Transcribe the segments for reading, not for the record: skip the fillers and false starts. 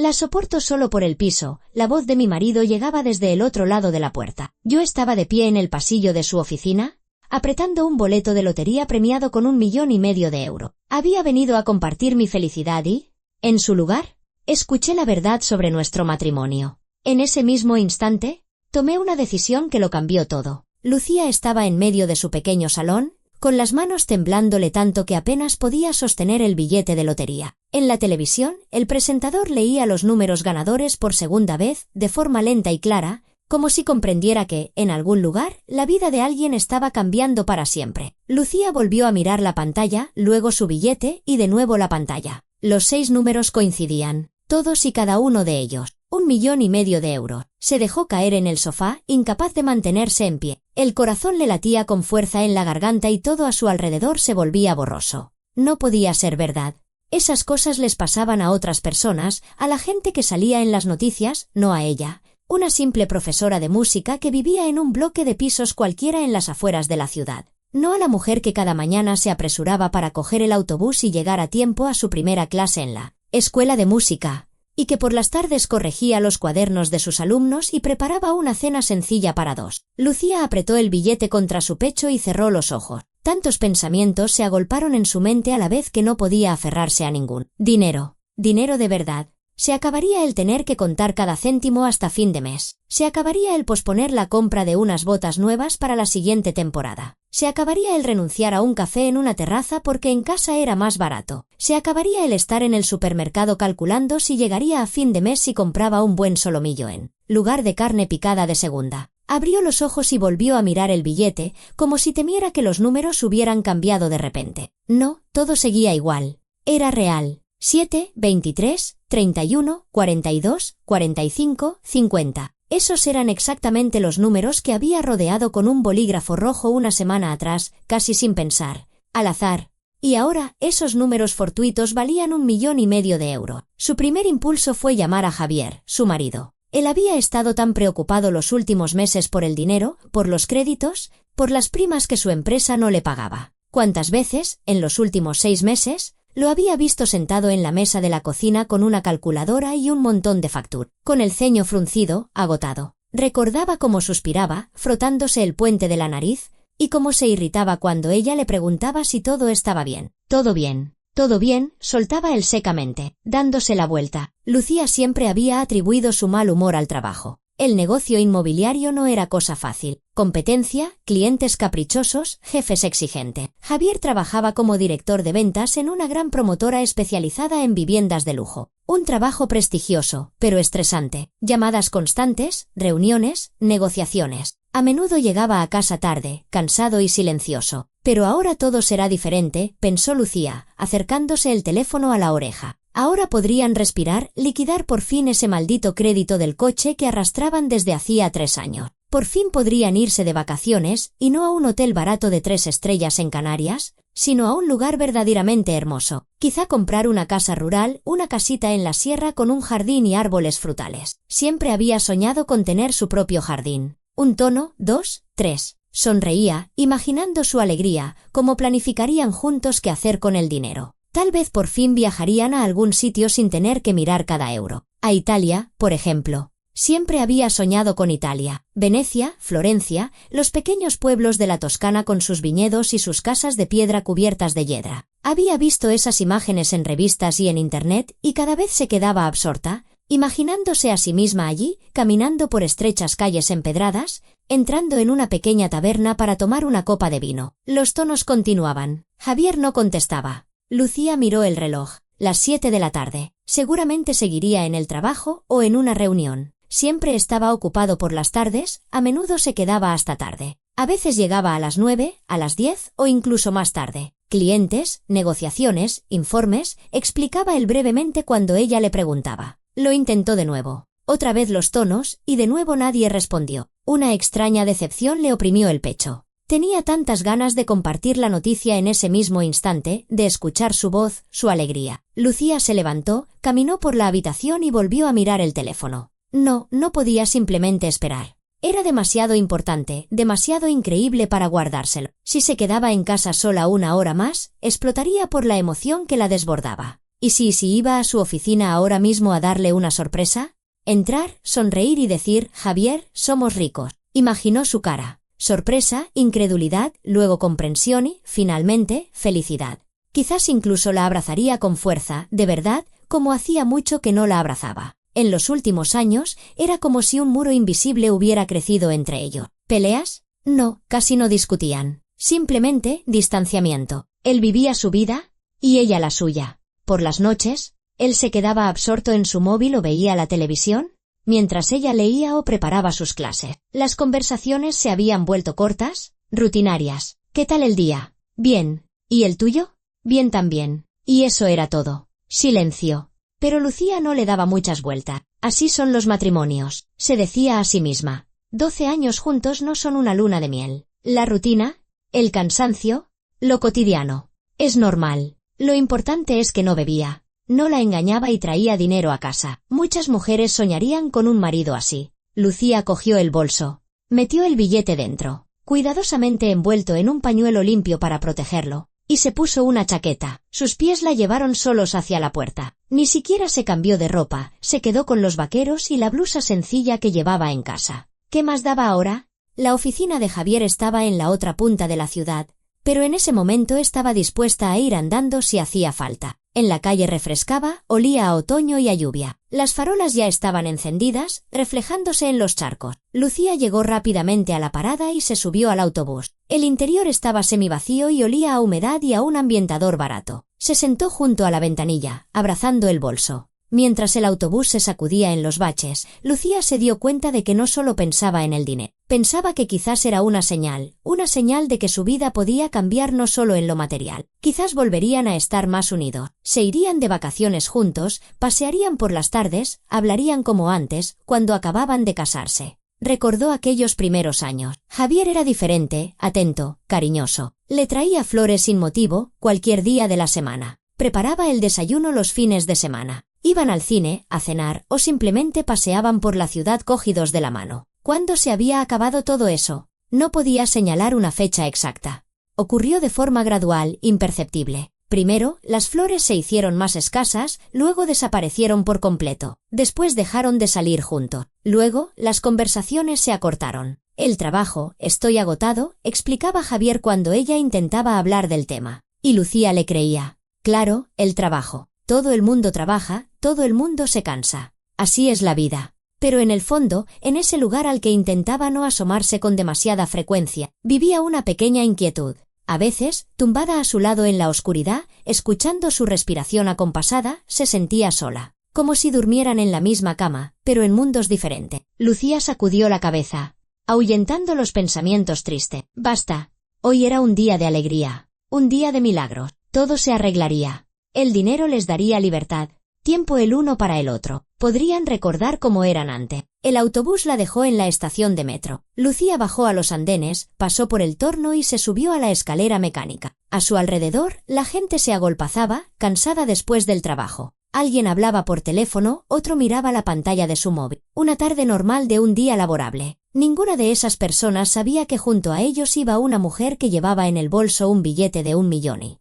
La soporto solo por el piso. La voz de mi marido llegaba desde el otro lado de la puerta. Yo estaba de pie en el pasillo de su oficina, apretando un boleto de lotería premiado con 1,5 millones de euros. Había venido a compartir mi felicidad y, en su lugar, escuché la verdad sobre nuestro matrimonio. En ese mismo instante, tomé una decisión que lo cambió todo. Lucía estaba en medio de su pequeño salón, con las manos temblándole tanto que apenas podía sostener el billete de lotería. En la televisión, el presentador leía los números ganadores por segunda vez, de forma lenta y clara, como si comprendiera que, en algún lugar, la vida de alguien estaba cambiando para siempre. Lucía volvió a mirar la pantalla, luego su billete y de nuevo la pantalla. Los 6 números coincidían, todos y cada uno de ellos. 1,5 millones de euros. Se dejó caer en el sofá, incapaz de mantenerse en pie. El corazón le latía con fuerza en la garganta y todo a su alrededor se volvía borroso. No podía ser verdad. Esas cosas les pasaban a otras personas, a la gente que salía en las noticias, no a ella. Una simple profesora de música que vivía en un bloque de pisos cualquiera en las afueras de la ciudad. No a la mujer que cada mañana se apresuraba para coger el autobús y llegar a tiempo a su primera clase en la escuela de música, y que por las tardes corregía los cuadernos de sus alumnos y preparaba una cena sencilla para 2. Lucía apretó el billete contra su pecho y cerró los ojos. Tantos pensamientos se agolparon en su mente a la vez que no podía aferrarse a ningún. Dinero. Dinero de verdad. Se acabaría el tener que contar cada céntimo hasta fin de mes. Se acabaría el posponer la compra de unas botas nuevas para la siguiente temporada. Se acabaría el renunciar a un café en una terraza porque en casa era más barato. Se acabaría el estar en el supermercado calculando si llegaría a fin de mes si compraba un buen solomillo en lugar de carne picada de segunda. Abrió los ojos y volvió a mirar el billete, como si temiera que los números hubieran cambiado de repente. No, todo seguía igual. Era real. 7, 23, 31, 42, 45, 50. Esos eran exactamente los números que había rodeado con un bolígrafo rojo una semana atrás, casi sin pensar, al azar. Y ahora, esos números fortuitos valían 1,5 millones de euros. Su primer impulso fue llamar a Javier, su marido. Él había estado tan preocupado los últimos meses por el dinero, por los créditos, por las primas que su empresa no le pagaba. ¿Cuántas veces, en los últimos 6 meses, lo había visto sentado en la mesa de la cocina con una calculadora y un montón de facturas, con el ceño fruncido, agotado? Recordaba cómo suspiraba, frotándose el puente de la nariz, y cómo se irritaba cuando ella le preguntaba si todo estaba bien. Todo bien. Todo bien, soltaba él secamente, dándose la vuelta. Lucía siempre había atribuido su mal humor al trabajo. El negocio inmobiliario no era cosa fácil. Competencia, clientes caprichosos, jefes exigentes. Javier trabajaba como director de ventas en una gran promotora especializada en viviendas de lujo. Un trabajo prestigioso, pero estresante. Llamadas constantes, reuniones, negociaciones. A menudo llegaba a casa tarde, cansado y silencioso. Pero ahora todo será diferente, pensó Lucía, acercándose el teléfono a la oreja. Ahora podrían respirar, liquidar por fin ese maldito crédito del coche que arrastraban desde hacía 3 años. Por fin podrían irse de vacaciones, y no a un hotel barato de 3 estrellas en Canarias, sino a un lugar verdaderamente hermoso. Quizá comprar una casa rural, una casita en la sierra con un jardín y árboles frutales. Siempre había soñado con tener su propio jardín. 1 tono, 2, 3. Sonreía, imaginando su alegría, cómo planificarían juntos qué hacer con el dinero. Tal vez por fin viajarían a algún sitio sin tener que mirar cada euro. A Italia, por ejemplo. Siempre había soñado con Italia. Venecia, Florencia, los pequeños pueblos de la Toscana con sus viñedos y sus casas de piedra cubiertas de hiedra. Había visto esas imágenes en revistas y en internet y cada vez se quedaba absorta, imaginándose a sí misma allí, caminando por estrechas calles empedradas, entrando en una pequeña taberna para tomar una copa de vino. Los tonos continuaban. Javier no contestaba. Lucía miró el reloj. Las 7 de la tarde. Seguramente seguiría en el trabajo o en una reunión. Siempre estaba ocupado por las tardes, a menudo se quedaba hasta tarde. A veces llegaba a las 9, a las 10 o incluso más tarde. Clientes, negociaciones, informes, explicaba él brevemente cuando ella le preguntaba. Lo intentó de nuevo. Otra vez los tonos, y de nuevo nadie respondió. Una extraña decepción le oprimió el pecho. Tenía tantas ganas de compartir la noticia en ese mismo instante, de escuchar su voz, su alegría. Lucía se levantó, caminó por la habitación y volvió a mirar el teléfono. No podía simplemente esperar. Era demasiado importante, demasiado increíble para guardárselo. Si se quedaba en casa sola 1 hora más, explotaría por la emoción que la desbordaba. ¿Y si iba a su oficina ahora mismo a darle una sorpresa? Entrar, sonreír y decir, Javier, somos ricos. Imaginó su cara. Sorpresa, incredulidad, luego comprensión y, finalmente, felicidad. Quizás incluso la abrazaría con fuerza, de verdad, como hacía mucho que no la abrazaba. En los últimos años, era como si un muro invisible hubiera crecido entre ellos. ¿Peleas? No, casi no discutían. Simplemente, distanciamiento. Él vivía su vida, y ella la suya. Por las noches, él se quedaba absorto en su móvil o veía la televisión, mientras ella leía o preparaba sus clases. Las conversaciones se habían vuelto cortas, rutinarias. ¿Qué tal el día? Bien. ¿Y el tuyo? Bien también. Y eso era todo. Silencio. Pero Lucía no le daba muchas vueltas. Así son los matrimonios, se decía a sí misma. 12 años juntos no son una luna de miel. La rutina, el cansancio, lo cotidiano. Es normal. Lo importante es que no bebía. No la engañaba y traía dinero a casa. Muchas mujeres soñarían con un marido así. Lucía cogió el bolso. Metió el billete dentro, cuidadosamente envuelto en un pañuelo limpio para protegerlo, y se puso una chaqueta. Sus pies la llevaron solos hacia la puerta. Ni siquiera se cambió de ropa, se quedó con los vaqueros y la blusa sencilla que llevaba en casa. ¿Qué más daba ahora? La oficina de Javier estaba en la otra punta de la ciudad, pero en ese momento estaba dispuesta a ir andando si hacía falta. En la calle refrescaba, olía a otoño y a lluvia. Las farolas ya estaban encendidas, reflejándose en los charcos. Lucía llegó rápidamente a la parada y se subió al autobús. El interior estaba semivacío y olía a humedad y a un ambientador barato. Se sentó junto a la ventanilla, abrazando el bolso. Mientras el autobús se sacudía en los baches, Lucía se dio cuenta de que no solo pensaba en el dinero. Pensaba que quizás era una señal de que su vida podía cambiar no solo en lo material. Quizás volverían a estar más unidos. Se irían de vacaciones juntos, pasearían por las tardes, hablarían como antes, cuando acababan de casarse. Recordó aquellos primeros años. Javier era diferente, atento, cariñoso. Le traía flores sin motivo, cualquier día de la semana. Preparaba el desayuno los fines de semana. Iban al cine, a cenar o simplemente paseaban por la ciudad cogidos de la mano. ¿Cuándo se había acabado todo eso? No podía señalar una fecha exacta. Ocurrió de forma gradual, imperceptible. Primero, las flores se hicieron más escasas, luego desaparecieron por completo. Después dejaron de salir juntos. Luego, las conversaciones se acortaron. El trabajo, estoy agotado, explicaba Javier cuando ella intentaba hablar del tema. Y Lucía le creía. Claro, el trabajo. Todo el mundo trabaja, todo el mundo se cansa. Así es la vida. Pero en el fondo, en ese lugar al que intentaba no asomarse con demasiada frecuencia, vivía una pequeña inquietud. A veces, tumbada a su lado en la oscuridad, escuchando su respiración acompasada, se sentía sola. Como si durmieran en la misma cama, pero en mundos diferentes. Lucía sacudió la cabeza, ahuyentando los pensamientos tristes. Basta. Hoy era un día de alegría. Un día de milagros. Todo se arreglaría. El dinero les daría libertad, tiempo el uno para el otro. Podrían recordar cómo eran antes. El autobús la dejó en la estación de metro. Lucía bajó a los andenes, pasó por el torno y se subió a la escalera mecánica. A su alrededor, la gente se agolpazaba, cansada después del trabajo. Alguien hablaba por teléfono, otro miraba la pantalla de su móvil. Una tarde normal de un día laborable. Ninguna de esas personas sabía que junto a ellos iba una mujer que llevaba en el bolso un billete de 1,5 millones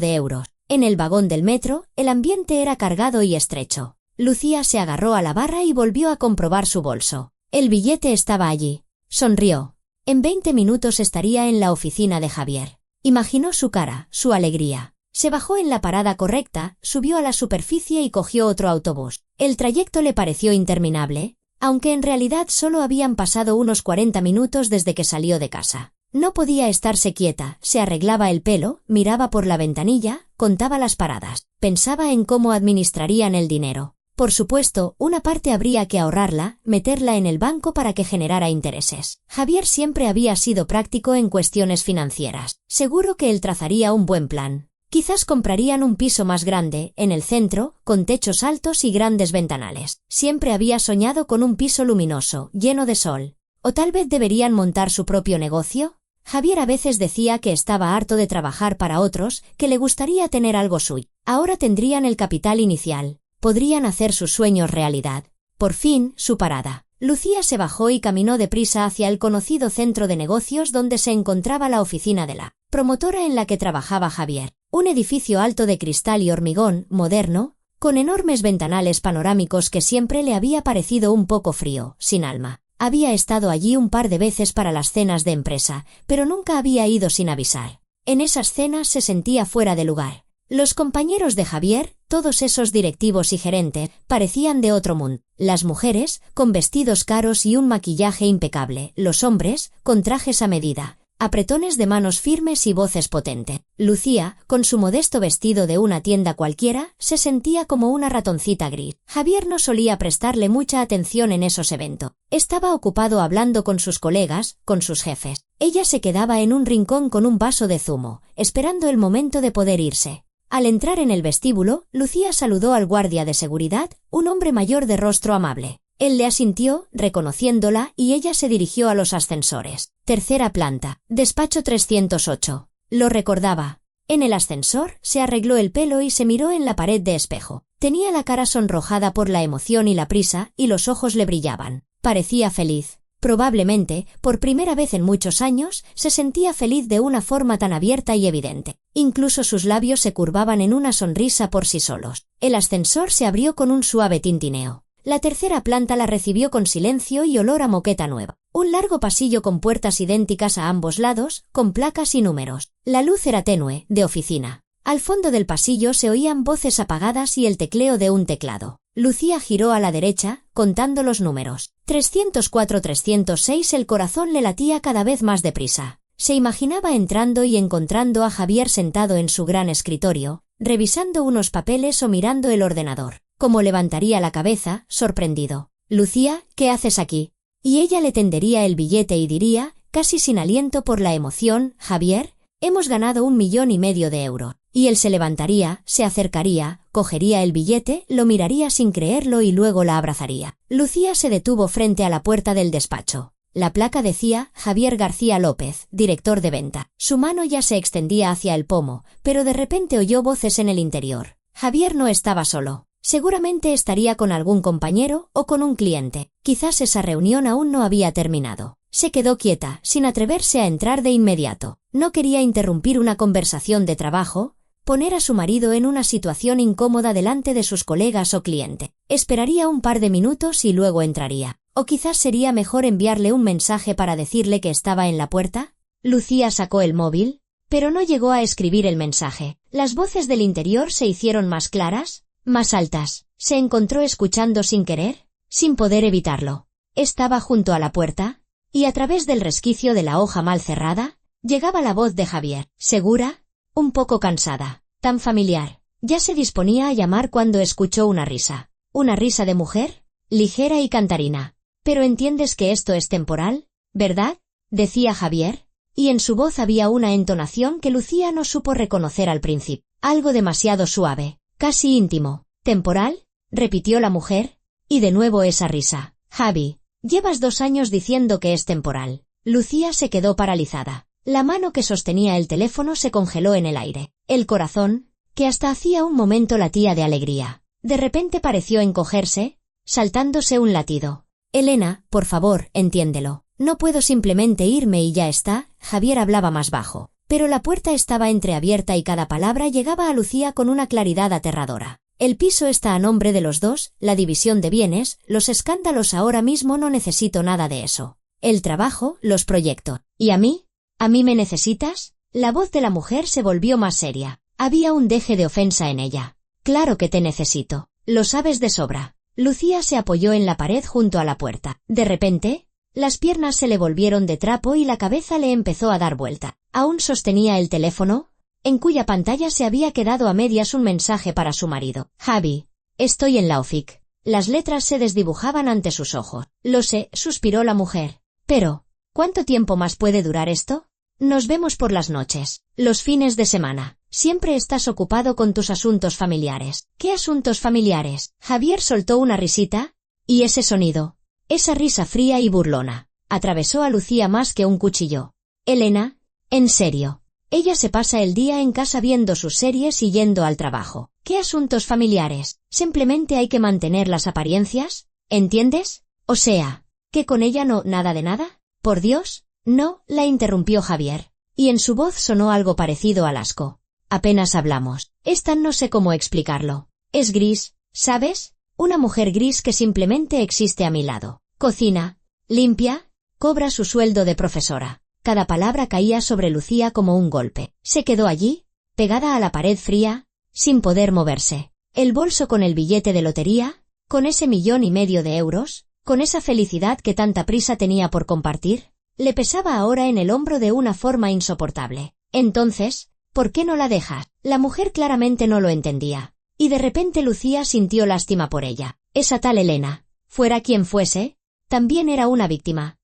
de euros. En el vagón del metro, el ambiente era cargado y estrecho. Lucía se agarró a la barra y volvió a comprobar su bolso. El billete estaba allí. Sonrió. En 20 minutos estaría en la oficina de Javier. Imaginó su cara, su alegría. Se bajó en la parada correcta, subió a la superficie y cogió otro autobús. El trayecto le pareció interminable, aunque en realidad solo habían pasado unos 40 minutos desde que salió de casa. No podía estarse quieta, se arreglaba el pelo, miraba por la ventanilla, contaba las paradas, pensaba en cómo administrarían el dinero. Por supuesto, una parte habría que ahorrarla, meterla en el banco para que generara intereses. Javier siempre había sido práctico en cuestiones financieras. Seguro que él trazaría un buen plan. Quizás comprarían un piso más grande, en el centro, con techos altos y grandes ventanales. Siempre había soñado con un piso luminoso, lleno de sol. ¿O tal vez deberían montar su propio negocio? Javier a veces decía que estaba harto de trabajar para otros, que le gustaría tener algo suyo. Ahora tendrían el capital inicial. Podrían hacer sus sueños realidad. Por fin, su parada. Lucía se bajó y caminó deprisa hacia el conocido centro de negocios donde se encontraba la oficina de la promotora en la que trabajaba Javier. Un edificio alto de cristal y hormigón, moderno, con enormes ventanales panorámicos que siempre le había parecido un poco frío, sin alma. Había estado allí un par de veces para las cenas de empresa, pero nunca había ido sin avisar. En esas cenas se sentía fuera de lugar. Los compañeros de Javier, todos esos directivos y gerentes, parecían de otro mundo. Las mujeres, con vestidos caros y un maquillaje impecable. Los hombres, con trajes a medida. Apretones de manos firmes y voces potentes. Lucía, con su modesto vestido de una tienda cualquiera, se sentía como una ratoncita gris. Javier no solía prestarle mucha atención en esos eventos. Estaba ocupado hablando con sus colegas, con sus jefes. Ella se quedaba en un rincón con un vaso de zumo, esperando el momento de poder irse. Al entrar en el vestíbulo, Lucía saludó al guardia de seguridad, un hombre mayor de rostro amable. Él le asintió, reconociéndola, y ella se dirigió a los ascensores. Tercera planta, despacho 308. Lo recordaba. En el ascensor, se arregló el pelo y se miró en la pared de espejo. Tenía la cara sonrojada por la emoción y la prisa, y los ojos le brillaban. Parecía feliz. Probablemente, por primera vez en muchos años, se sentía feliz de una forma tan abierta y evidente. Incluso sus labios se curvaban en una sonrisa por sí solos. El ascensor se abrió con un suave tintineo. La tercera planta la recibió con silencio y olor a moqueta nueva. Un largo pasillo con puertas idénticas a ambos lados, con placas y números. La luz era tenue, de oficina. Al fondo del pasillo se oían voces apagadas y el tecleo de un teclado. Lucía giró a la derecha, contando los números. 304-306. El corazón le latía cada vez más deprisa. Se imaginaba entrando y encontrando a Javier sentado en su gran escritorio, revisando unos papeles o mirando el ordenador. Como levantaría la cabeza, sorprendido. «Lucía, ¿qué haces aquí?» Y ella le tendería el billete y diría, casi sin aliento por la emoción, «Javier, hemos ganado 1,5 millones de euros». Y él se levantaría, se acercaría, cogería el billete, lo miraría sin creerlo y luego la abrazaría. Lucía se detuvo frente a la puerta del despacho. La placa decía Javier García López, director de venta. Su mano ya se extendía hacia el pomo, pero de repente oyó voces en el interior. Javier no estaba solo. Seguramente estaría con algún compañero o con un cliente. Quizás esa reunión aún no había terminado. Se quedó quieta, sin atreverse a entrar de inmediato. No quería interrumpir una conversación de trabajo, poner a su marido en una situación incómoda delante de sus colegas o cliente. Esperaría un par de minutos y luego entraría. O quizás sería mejor enviarle un mensaje para decirle que estaba en la puerta. Lucía sacó el móvil, pero no llegó a escribir el mensaje. Las voces del interior se hicieron más claras, más altas. Se encontró escuchando sin querer, sin poder evitarlo. Estaba junto a la puerta, y a través del resquicio de la hoja mal cerrada, llegaba la voz de Javier, segura, un poco cansada, tan familiar. Ya se disponía a llamar cuando escuchó una risa. ¿Una risa de mujer? Ligera y cantarina. «Pero entiendes que esto es temporal, ¿verdad?», decía Javier, y en su voz había una entonación que Lucía no supo reconocer al principio. Algo demasiado suave, casi íntimo. «¿Temporal?», repitió la mujer, y de nuevo esa risa. «Javi, llevas 2 años diciendo que es temporal». Lucía se quedó paralizada. La mano que sostenía el teléfono se congeló en el aire. El corazón, que hasta hacía un momento latía de alegría, de repente pareció encogerse, saltándose un latido. «Elena, por favor, entiéndelo. No puedo simplemente irme y ya está». Javier hablaba más bajo, pero la puerta estaba entreabierta y cada palabra llegaba a Lucía con una claridad aterradora. «El piso está a nombre de los dos, la división de bienes, los escándalos ahora mismo no necesito nada de eso. El trabajo, los proyectos. ¿Y a mí? ¿A mí me necesitas?». La voz de la mujer se volvió más seria. Había un deje de ofensa en ella. «Claro que te necesito. Lo sabes de sobra». Lucía se apoyó en la pared junto a la puerta. De repente, las piernas se le volvieron de trapo y la cabeza le empezó a dar vuelta. Aún sostenía el teléfono, en cuya pantalla se había quedado a medias un mensaje para su marido. «Javi, estoy en la OFIC». Las letras se desdibujaban ante sus ojos. «Lo sé», suspiró la mujer. «Pero, ¿cuánto tiempo más puede durar esto? Nos vemos por las noches, los fines de semana. Siempre estás ocupado con tus asuntos familiares». «¿Qué asuntos familiares?». Javier soltó una risita, y ese sonido, esa risa fría y burlona, atravesó a Lucía más que un cuchillo. «Elena, en serio. Ella se pasa el día en casa viendo sus series y yendo al trabajo. ¿Qué asuntos familiares? Simplemente hay que mantener las apariencias, ¿entiendes? O sea, ¿que con ella no nada de nada? Por Dios». «No», la interrumpió Javier, y en su voz sonó algo parecido al asco. Apenas hablamos. Esta no sé cómo explicarlo. Es gris, ¿sabes? Una mujer gris que simplemente existe a mi lado. Cocina, limpia, cobra su sueldo de profesora. Cada palabra caía sobre Lucía como un golpe. Se quedó allí, pegada a la pared fría, sin poder moverse. El bolso con el billete de lotería, con ese 1,5 millones de euros, con esa felicidad que tanta prisa tenía por compartir, le pesaba ahora en el hombro de una forma insoportable. Entonces, ¿por qué no la dejas? La mujer claramente no lo entendía. Y de repente Lucía sintió lástima por ella. Esa tal Elena, fuera quien fuese, también era una víctima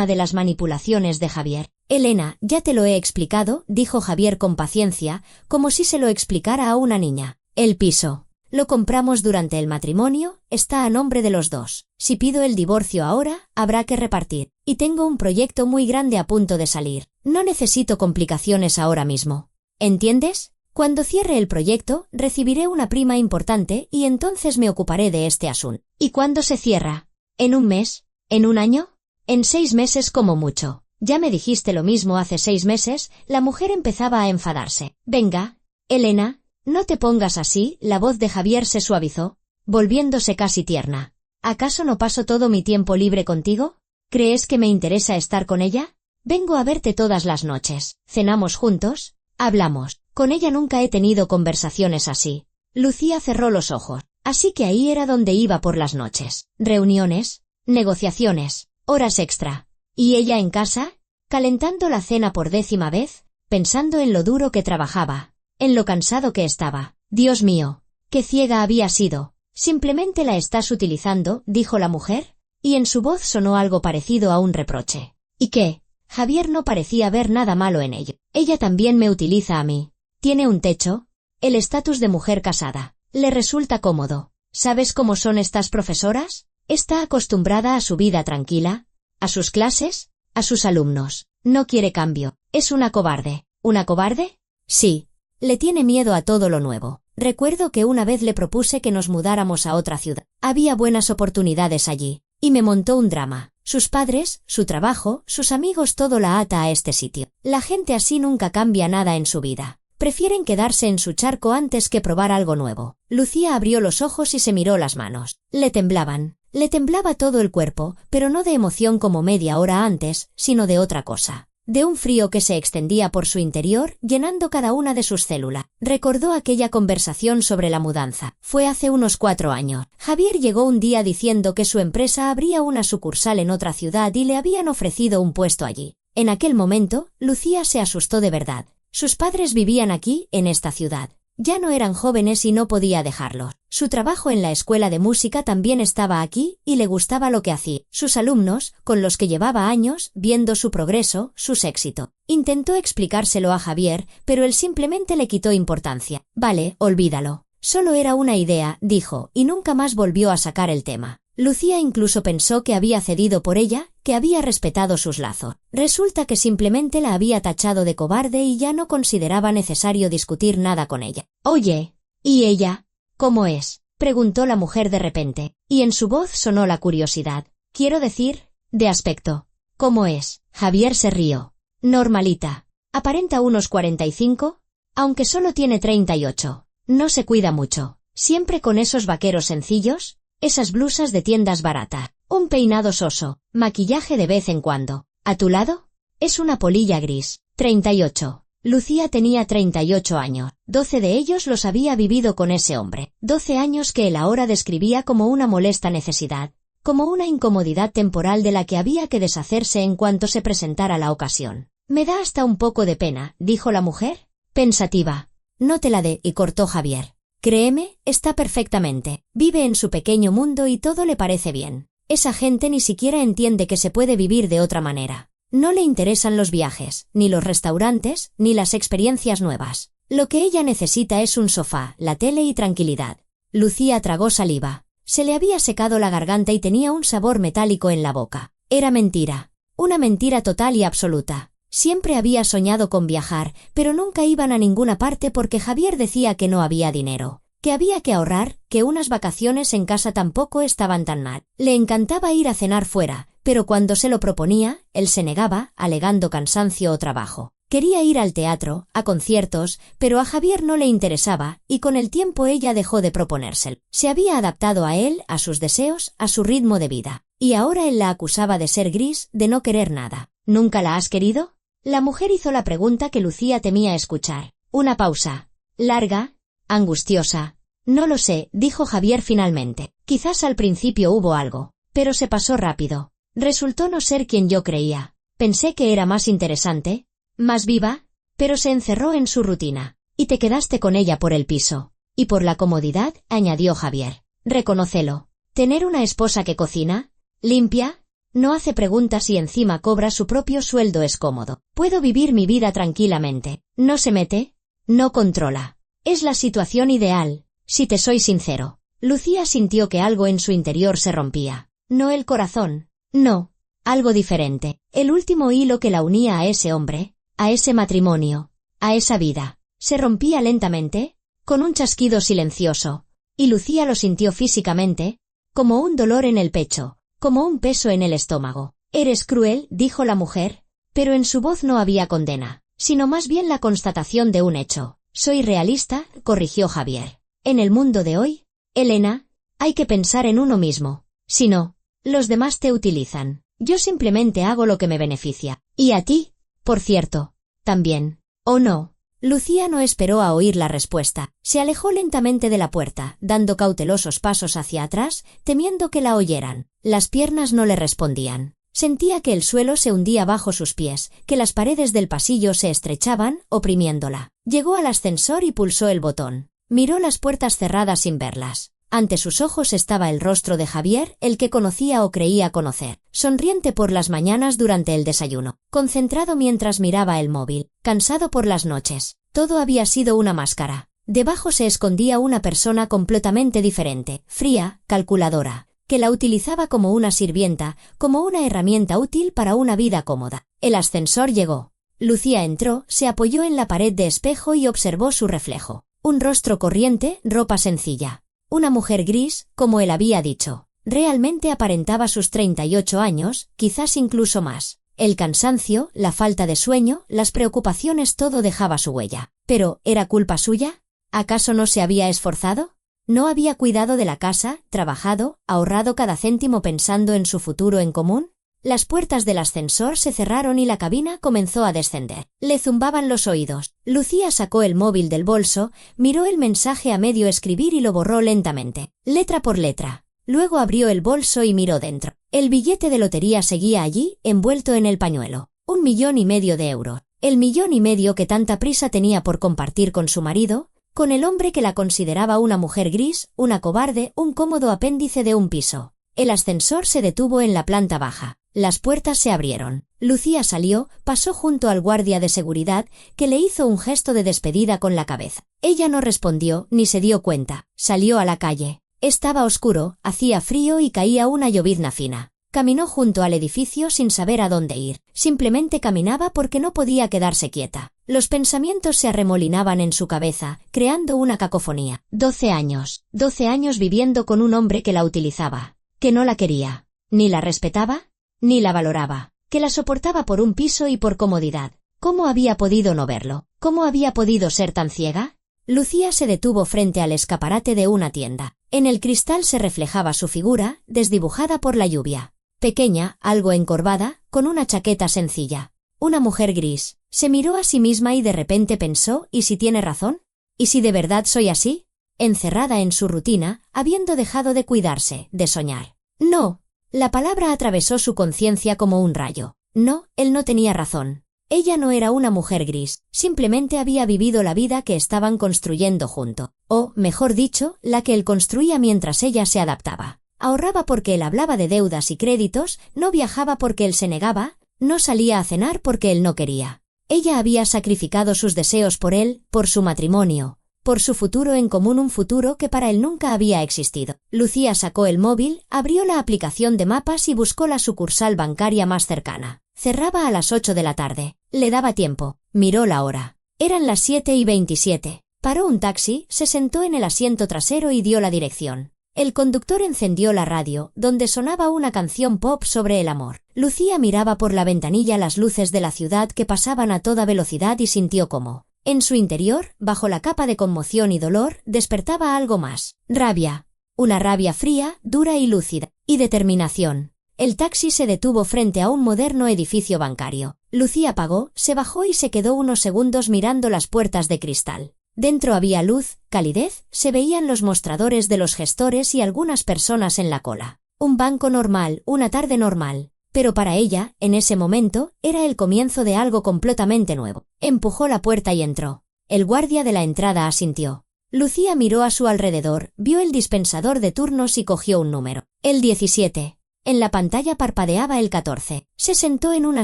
de las manipulaciones de Javier. Elena, ya te lo he explicado, dijo Javier con paciencia, como si se lo explicara a una niña. El piso. Lo compramos durante el matrimonio, está a nombre de los dos. Si pido el divorcio ahora, habrá que repartir. Y tengo un proyecto muy grande a punto de salir. No necesito complicaciones ahora mismo. ¿Entiendes? Cuando cierre el proyecto, recibiré una prima importante y entonces me ocuparé de este asunto. ¿Y cuándo se cierra? ¿En un mes? ¿En un año? En 6 meses como mucho. Ya me dijiste lo mismo hace 6 meses, la mujer empezaba a enfadarse. Venga, Elena, no te pongas así, la voz de Javier se suavizó, volviéndose casi tierna. ¿Acaso no paso todo mi tiempo libre contigo? ¿Crees que me interesa estar con ella? Vengo a verte todas las noches, cenamos juntos, hablamos. Con ella nunca he tenido conversaciones así. Lucía cerró los ojos. Así que ahí era donde iba por las noches. Reuniones, negociaciones, horas extra. ¿Y ella en casa? Calentando la cena por 10ª vez, pensando en lo duro que trabajaba, en lo cansado que estaba. Dios mío, qué ciega había sido. Simplemente la estás utilizando, dijo la mujer, y en su voz sonó algo parecido a un reproche. ¿Y qué? Javier no parecía ver nada malo en ello. Ella también me utiliza a mí. Tiene un techo, el estatus de mujer casada. Le resulta cómodo. ¿Sabes cómo son estas profesoras? Está acostumbrada a su vida tranquila, a sus clases, a sus alumnos. No quiere cambio. Es una cobarde. ¿Una cobarde? Sí. Le tiene miedo a todo lo nuevo. Recuerdo que una vez le propuse que nos mudáramos a otra ciudad. Había buenas oportunidades allí. Y me montó un drama. Sus padres, su trabajo, sus amigos, todo la ata a este sitio. La gente así nunca cambia nada en su vida. Prefieren quedarse en su charco antes que probar algo nuevo. Lucía abrió los ojos y se miró las manos. Le temblaban. Le temblaba todo el cuerpo, pero no de emoción como media hora antes, sino de otra cosa. De un frío que se extendía por su interior, llenando cada una de sus células. Recordó aquella conversación sobre la mudanza. Fue hace unos 4 años. Javier llegó un día diciendo que su empresa abría una sucursal en otra ciudad y le habían ofrecido un puesto allí. En aquel momento, Lucía se asustó de verdad. Sus padres vivían aquí, en esta ciudad. Ya no eran jóvenes y no podía dejarlos. Su trabajo en la escuela de música también estaba aquí y le gustaba lo que hacía. Sus alumnos, con los que llevaba años, viendo su progreso, sus éxitos. Intentó explicárselo a Javier, pero él simplemente le quitó importancia. Vale, olvídalo. Solo era una idea, dijo, y nunca más volvió a sacar el tema. Lucía incluso pensó que había cedido por ella, que había respetado sus lazos. Resulta que simplemente la había tachado de cobarde y ya no consideraba necesario discutir nada con ella. Oye, ¿y ella? ¿Cómo es? Preguntó la mujer de repente, y en su voz sonó la curiosidad. Quiero decir, de aspecto. ¿Cómo es? Javier se rió. Normalita. Aparenta unos 45, aunque solo tiene 38. No se cuida mucho. Siempre con esos vaqueros sencillos, esas blusas de tiendas baratas, un peinado soso, maquillaje de vez en cuando. ¿A tu lado? Es una polilla gris. 38. Lucía tenía 38 años. 12 de ellos los había vivido con ese hombre. 12 años que él ahora describía como una molesta necesidad, como una incomodidad temporal de la que había que deshacerse en cuanto se presentara la ocasión. Me da hasta un poco de pena, dijo la mujer, pensativa. No te la dé, y cortó Javier. Créeme, está perfectamente. Vive en su pequeño mundo y todo le parece bien. Esa gente ni siquiera entiende que se puede vivir de otra manera. No le interesan los viajes, ni los restaurantes, ni las experiencias nuevas. Lo que ella necesita es un sofá, la tele y tranquilidad. Lucía tragó saliva. Se le había secado la garganta y tenía un sabor metálico en la boca. Era mentira. Una mentira total y absoluta. Siempre había soñado con viajar, pero nunca iban a ninguna parte porque Javier decía que no había dinero, que había que ahorrar, que unas vacaciones en casa tampoco estaban tan mal. Le encantaba ir a cenar fuera, pero cuando se lo proponía, él se negaba, alegando cansancio o trabajo. Quería ir al teatro, a conciertos, pero a Javier no le interesaba, y con el tiempo ella dejó de proponérselo. Se había adaptado a él, a sus deseos, a su ritmo de vida. Y ahora él la acusaba de ser gris, de no querer nada. ¿Nunca la has querido? La mujer hizo la pregunta que Lucía temía escuchar. Una pausa. Larga, angustiosa. No lo sé, dijo Javier finalmente. Quizás al principio hubo algo, pero se pasó rápido. Resultó no ser quien yo creía. Pensé que era más interesante, más viva, pero se encerró en su rutina. Y te quedaste con ella por el piso. Y por la comodidad, añadió Javier. Reconócelo. Tener una esposa que cocina, limpia, no hace preguntas y encima cobra su propio sueldo es cómodo. Puedo vivir mi vida tranquilamente. No se mete, no controla. Es la situación ideal, si te soy sincero. Lucía sintió que algo en su interior se rompía. No el corazón, no, algo diferente. El último hilo que la unía a ese hombre, a ese matrimonio, a esa vida, se rompía lentamente, con un chasquido silencioso, y Lucía lo sintió físicamente, como un dolor en el pecho, como un peso en el estómago. Eres cruel, dijo la mujer, pero en su voz no había condena, sino más bien la constatación de un hecho. Soy realista, corrigió Javier. En el mundo de hoy, Elena, hay que pensar en uno mismo. Si no, los demás te utilizan. Yo simplemente hago lo que me beneficia. Y a ti, por cierto, también. ¿O no? Lucía no esperó a oír la respuesta. Se alejó lentamente de la puerta, dando cautelosos pasos hacia atrás, temiendo que la oyeran. Las piernas no le respondían. Sentía que el suelo se hundía bajo sus pies, que las paredes del pasillo se estrechaban, oprimiéndola. Llegó al ascensor y pulsó el botón. Miró las puertas cerradas sin verlas. Ante sus ojos estaba el rostro de Javier, el que conocía o creía conocer, sonriente por las mañanas durante el desayuno, concentrado mientras miraba el móvil, cansado por las noches. Todo había sido una máscara. Debajo se escondía una persona completamente diferente, fría, calculadora, que la utilizaba como una sirvienta, como una herramienta útil para una vida cómoda. El ascensor llegó. Lucía entró, se apoyó en la pared de espejo y observó su reflejo. Un rostro corriente, ropa sencilla. Una mujer gris, como él había dicho. Realmente aparentaba sus 38 años, quizás incluso más. El cansancio, la falta de sueño, las preocupaciones, todo dejaba su huella. Pero, ¿era culpa suya? ¿Acaso no se había esforzado? ¿No había cuidado de la casa, trabajado, ahorrado cada céntimo pensando en su futuro en común? Las puertas del ascensor se cerraron y la cabina comenzó a descender. Le zumbaban los oídos. Lucía sacó el móvil del bolso, miró el mensaje a medio escribir y lo borró lentamente, letra por letra. Luego abrió el bolso y miró dentro. El billete de lotería seguía allí, envuelto en el pañuelo. 1,5 millones de euros. El 1,5 millones que tanta prisa tenía por compartir con su marido, con el hombre que la consideraba una mujer gris, una cobarde, un cómodo apéndice de un piso. El ascensor se detuvo en la planta baja. Las puertas se abrieron. Lucía salió, pasó junto al guardia de seguridad, que le hizo un gesto de despedida con la cabeza. Ella no respondió, ni se dio cuenta. Salió a la calle. Estaba oscuro, hacía frío y caía una llovizna fina. Caminó junto al edificio sin saber a dónde ir. Simplemente caminaba porque no podía quedarse quieta. Los pensamientos se arremolinaban en su cabeza, creando una cacofonía. 12 años. 12 años viviendo con un hombre que la utilizaba, que no la quería, ni la respetaba, ni la valoraba, que la soportaba por un piso y por comodidad. ¿Cómo había podido no verlo? ¿Cómo había podido ser tan ciega? Lucía se detuvo frente al escaparate de una tienda. En el cristal se reflejaba su figura, desdibujada por la lluvia. Pequeña, algo encorvada, con una chaqueta sencilla. Una mujer gris. Se miró a sí misma y de repente pensó, ¿y si tiene razón? ¿Y si de verdad soy así? Encerrada en su rutina, habiendo dejado de cuidarse, de soñar. No. La palabra atravesó su conciencia como un rayo. No, él no tenía razón. Ella no era una mujer gris, simplemente había vivido la vida que estaban construyendo junto. O, mejor dicho, la que él construía mientras ella se adaptaba. Ahorraba porque él hablaba de deudas y créditos, no viajaba porque él se negaba, no salía a cenar porque él no quería. Ella había sacrificado sus deseos por él, por su matrimonio, por su futuro en común, un futuro que para él nunca había existido. Lucía sacó el móvil, abrió la aplicación de mapas y buscó la sucursal bancaria más cercana. Cerraba a las 8 de la tarde. Le daba tiempo. Miró la hora. Eran las 7:27. Paró un taxi, se sentó en el asiento trasero y dio la dirección. El conductor encendió la radio, donde sonaba una canción pop sobre el amor. Lucía miraba por la ventanilla las luces de la ciudad que pasaban a toda velocidad y sintió cómo, en su interior, bajo la capa de conmoción y dolor, despertaba algo más. Rabia. Una rabia fría, dura y lúcida. Y determinación. El taxi se detuvo frente a un moderno edificio bancario. Lucía pagó, se bajó y se quedó unos segundos mirando las puertas de cristal. Dentro había luz, calidez, se veían los mostradores de los gestores y algunas personas en la cola. Un banco normal, una tarde normal. Pero para ella, en ese momento, era el comienzo de algo completamente nuevo. Empujó la puerta y entró. El guardia de la entrada asintió. Lucía miró a su alrededor, vio el dispensador de turnos y cogió un número. El 17. En la pantalla parpadeaba el 14. Se sentó en una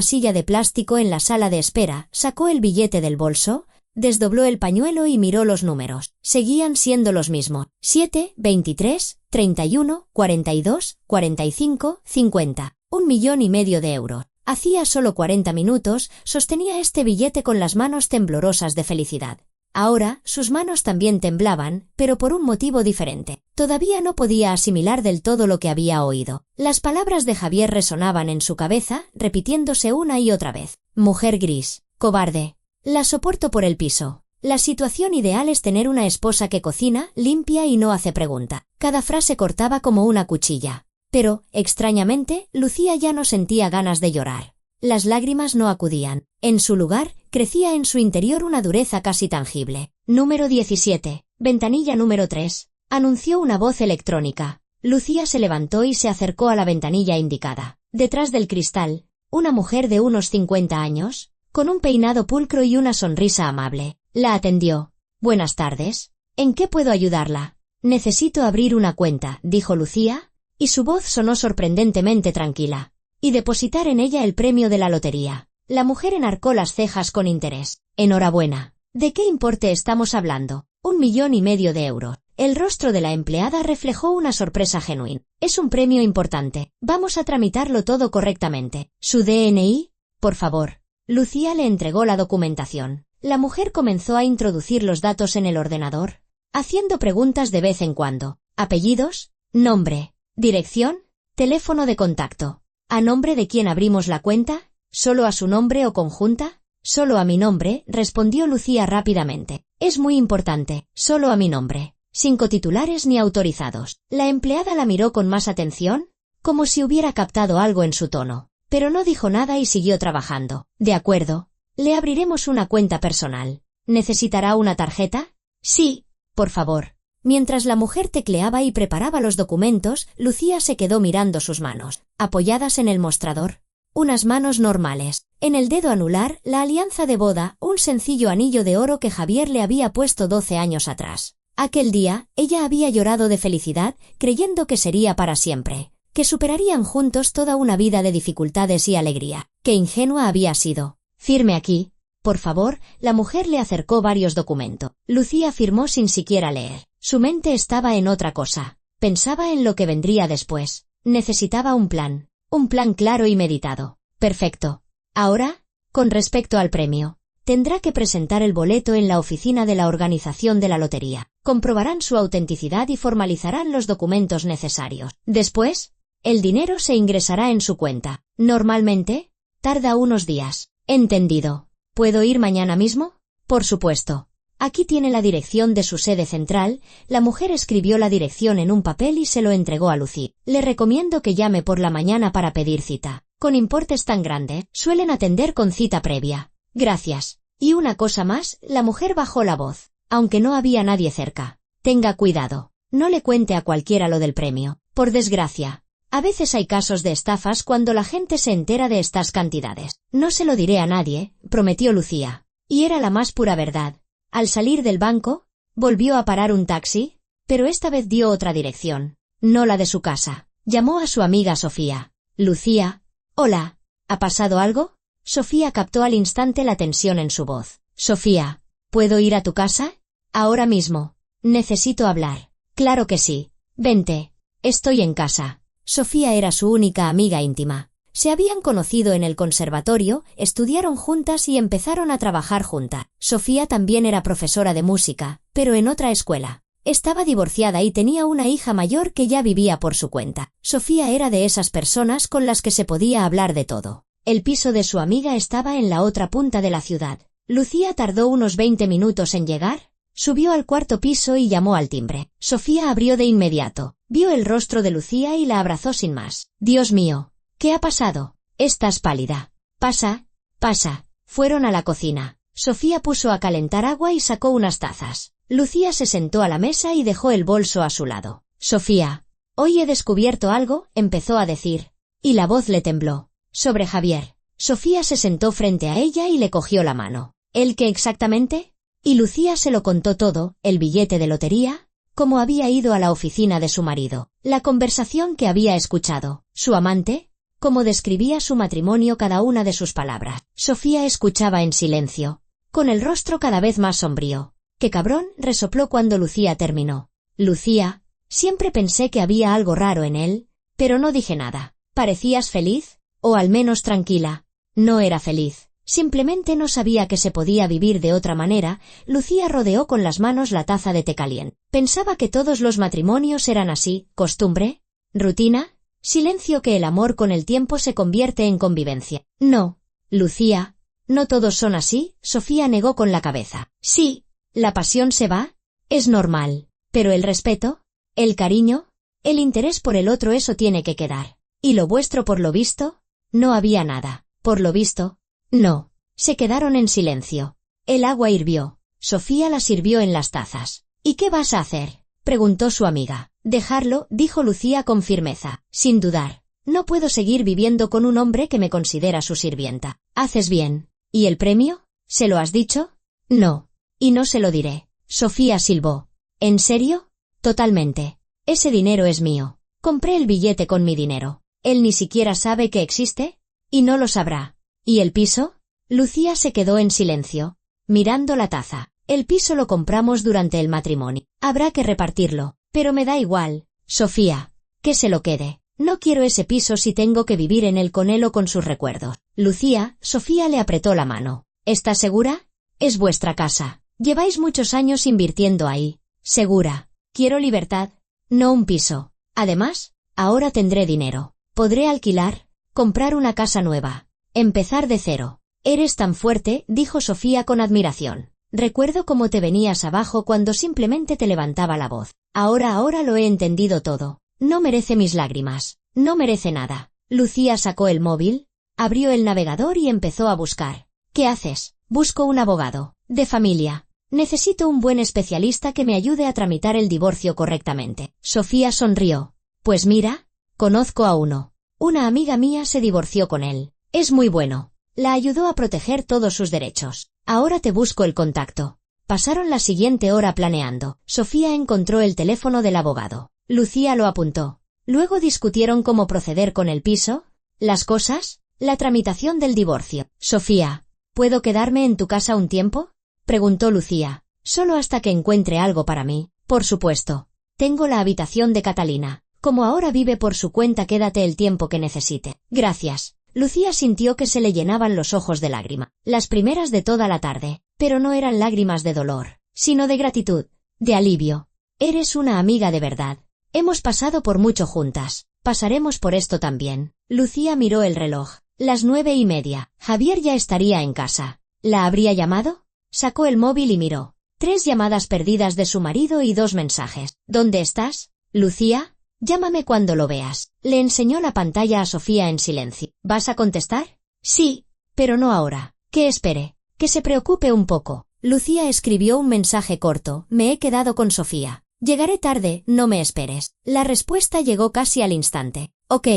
silla de plástico en la sala de espera, sacó el billete del bolso, desdobló el pañuelo y miró los números. Seguían siendo los mismos. 7, 23, 31, 42, 45, 50. 1,5 millones de euros. Hacía solo 40 minutos, sostenía este billete con las manos temblorosas de felicidad. Ahora, sus manos también temblaban, pero por un motivo diferente. Todavía no podía asimilar del todo lo que había oído. Las palabras de Javier resonaban en su cabeza, repitiéndose una y otra vez. Mujer gris. Cobarde. La soporto por el piso. La situación ideal es tener una esposa que cocina, limpia y no hace pregunta. Cada frase cortaba como una cuchilla. Pero, extrañamente, Lucía ya no sentía ganas de llorar. Las lágrimas no acudían. En su lugar, crecía en su interior una dureza casi tangible. Número 17. Ventanilla número 3. Anunció una voz electrónica. Lucía se levantó y se acercó a la ventanilla indicada. Detrás del cristal, una mujer de unos 50 años, con un peinado pulcro y una sonrisa amable, la atendió. Buenas tardes. ¿En qué puedo ayudarla? Necesito abrir una cuenta, dijo Lucía, y su voz sonó sorprendentemente tranquila. Y depositar en ella el premio de la lotería. La mujer enarcó las cejas con interés. Enhorabuena. ¿De qué importe estamos hablando? 1,5 millones de euros. El rostro de la empleada reflejó una sorpresa genuina. Es un premio importante. Vamos a tramitarlo todo correctamente. ¿Su DNI? Por favor. Lucía le entregó la documentación. La mujer comenzó a introducir los datos en el ordenador, haciendo preguntas de vez en cuando. Apellidos, nombre, dirección, teléfono de contacto. ¿A nombre de quién abrimos la cuenta? ¿Solo a su nombre o conjunta? Solo a mi nombre, respondió Lucía rápidamente. Es muy importante, solo a mi nombre. Sin cotitulares ni autorizados. La empleada la miró con más atención, como si hubiera captado algo en su tono. Pero no dijo nada y siguió trabajando. De acuerdo. Le abriremos una cuenta personal. ¿Necesitará una tarjeta? Sí, por favor. Mientras la mujer tecleaba y preparaba los documentos, Lucía se quedó mirando sus manos, apoyadas en el mostrador. Unas manos normales. En el dedo anular, la alianza de boda, un sencillo anillo de oro que Javier le había puesto 12 años atrás. Aquel día, ella había llorado de felicidad, creyendo que sería para siempre, que superarían juntos toda una vida de dificultades y alegría. Qué ingenua había sido. Firme aquí. Por favor, la mujer le acercó varios documentos. Lucía firmó sin siquiera leer. Su mente estaba en otra cosa. Pensaba en lo que vendría después. Necesitaba un plan claro y meditado. Perfecto. Ahora, con respecto al premio, tendrá que presentar el boleto en la oficina de la organización de la lotería. Comprobarán su autenticidad y formalizarán los documentos necesarios. Después, el dinero se ingresará en su cuenta. Normalmente, tarda unos días. Entendido. ¿Puedo ir mañana mismo? Por supuesto. Aquí tiene la dirección de su sede central. La mujer escribió la dirección en un papel y se lo entregó a Lucía. Le recomiendo que llame por la mañana para pedir cita. Con importes tan grandes, suelen atender con cita previa. Gracias. Y una cosa más, la mujer bajó la voz, aunque no había nadie cerca. Tenga cuidado. No le cuente a cualquiera lo del premio. Por desgracia. A veces hay casos de estafas cuando la gente se entera de estas cantidades. No se lo diré a nadie, prometió Lucía. Y era la más pura verdad. Al salir del banco, volvió a parar un taxi, pero esta vez dio otra dirección, no la de su casa. Llamó a su amiga Sofía. Lucía. Hola. ¿Ha pasado algo? Sofía captó al instante la tensión en su voz. Sofía. ¿Puedo ir a tu casa? Ahora mismo. Necesito hablar. Claro que sí. Vente. Estoy en casa. Sofía era su única amiga íntima. Se habían conocido en el conservatorio, estudiaron juntas y empezaron a trabajar juntas. Sofía también era profesora de música, pero en otra escuela. Estaba divorciada y tenía una hija mayor que ya vivía por su cuenta. Sofía era de esas personas con las que se podía hablar de todo. El piso de su amiga estaba en la otra punta de la ciudad. Lucía tardó unos 20 minutos en llegar, subió al cuarto piso y llamó al timbre. Sofía abrió de inmediato, vio el rostro de Lucía y la abrazó sin más. «Dios mío, ¿qué ha pasado? Estás pálida. Pasa, pasa». Fueron a la cocina. Sofía puso a calentar agua y sacó unas tazas. Lucía se sentó a la mesa y dejó el bolso a su lado. «Sofía, hoy he descubierto algo», empezó a decir, y la voz le tembló. «Sobre Javier». Sofía se sentó frente a ella y le cogió la mano. «¿El qué exactamente?» Y Lucía se lo contó todo, el billete de lotería, cómo había ido a la oficina de su marido, la conversación que había escuchado, su amante, cómo describía su matrimonio cada una de sus palabras. Sofía escuchaba en silencio, con el rostro cada vez más sombrío. «¡Qué cabrón!», resopló cuando Lucía terminó. «Lucía, siempre pensé que había algo raro en él, pero no dije nada. ¿Parecías feliz? O al menos tranquila». «No era feliz. Simplemente no sabía que se podía vivir de otra manera». Lucía rodeó con las manos la taza de té caliente. «Pensaba que todos los matrimonios eran así, costumbre, rutina, silencio, que el amor con el tiempo se convierte en convivencia». «No, Lucía, no todos son así», Sofía negó con la cabeza. «Sí, la pasión se va, es normal, pero el respeto, el cariño, el interés por el otro, eso tiene que quedar. ¿Y lo vuestro, por lo visto?» «No había nada, por lo visto». «No». Se quedaron en silencio. El agua hirvió. Sofía la sirvió en las tazas. «¿Y qué vas a hacer?», preguntó su amiga. «Dejarlo», dijo Lucía con firmeza, sin dudar. «No puedo seguir viviendo con un hombre que me considera su sirvienta». «Haces bien». «¿Y el premio? ¿Se lo has dicho?» «No. Y no se lo diré». Sofía silbó. «¿En serio?» «Totalmente. Ese dinero es mío. Compré el billete con mi dinero. Él ni siquiera sabe que existe, y no lo sabrá». «¿Y el piso?» Lucía se quedó en silencio, mirando la taza. «El piso lo compramos durante el matrimonio. Habrá que repartirlo, pero me da igual». «Sofía, que se lo quede. No quiero ese piso si tengo que vivir en él con él o con sus recuerdos». «Lucía», Sofía le apretó la mano. «¿Estás segura? Es vuestra casa. Lleváis muchos años invirtiendo ahí». «Segura. Quiero libertad, no un piso. Además, ahora tendré dinero. Podré alquilar, comprar una casa nueva. Empezar de cero». «Eres tan fuerte», dijo Sofía con admiración. «Recuerdo cómo te venías abajo cuando simplemente te levantaba la voz. Ahora lo he entendido todo. No merece mis lágrimas. No merece nada». Lucía sacó el móvil, abrió el navegador y empezó a buscar. «¿Qué haces?» «Busco un abogado. De familia. Necesito un buen especialista que me ayude a tramitar el divorcio correctamente». Sofía sonrió. «Pues mira, conozco a uno. Una amiga mía se divorció con él. Es muy bueno. La ayudó a proteger todos sus derechos. Ahora te busco el contacto». Pasaron la siguiente hora planeando. Sofía encontró el teléfono del abogado. Lucía lo apuntó. Luego discutieron cómo proceder con el piso, las cosas, la tramitación del divorcio. «Sofía, ¿puedo quedarme en tu casa un tiempo?», preguntó Lucía. «Solo hasta que encuentre algo para mí». «Por supuesto. Tengo la habitación de Catalina. Como ahora vive por su cuenta, quédate el tiempo que necesite». «Gracias». Lucía sintió que se le llenaban los ojos de lágrima, las primeras de toda la tarde, pero no eran lágrimas de dolor, sino de gratitud, de alivio. «Eres una amiga de verdad. Hemos pasado por mucho juntas. Pasaremos por esto también». Lucía miró el reloj. Las 9:30. Javier ya estaría en casa. ¿La habría llamado? Sacó el móvil y miró. 3 llamadas perdidas de su marido y 2 mensajes. «¿Dónde estás, Lucía? Llámame cuando lo veas». Le enseñó la pantalla a Sofía en silencio. «¿Vas a contestar?» «Sí, pero no ahora. Que espere, que se preocupe un poco». Lucía escribió un mensaje corto. «Me he quedado con Sofía. Llegaré tarde, no me esperes». La respuesta llegó casi al instante. «Ok».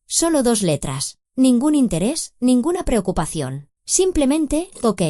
Solo 2 letras. Ningún interés, ninguna preocupación. Simplemente, ok.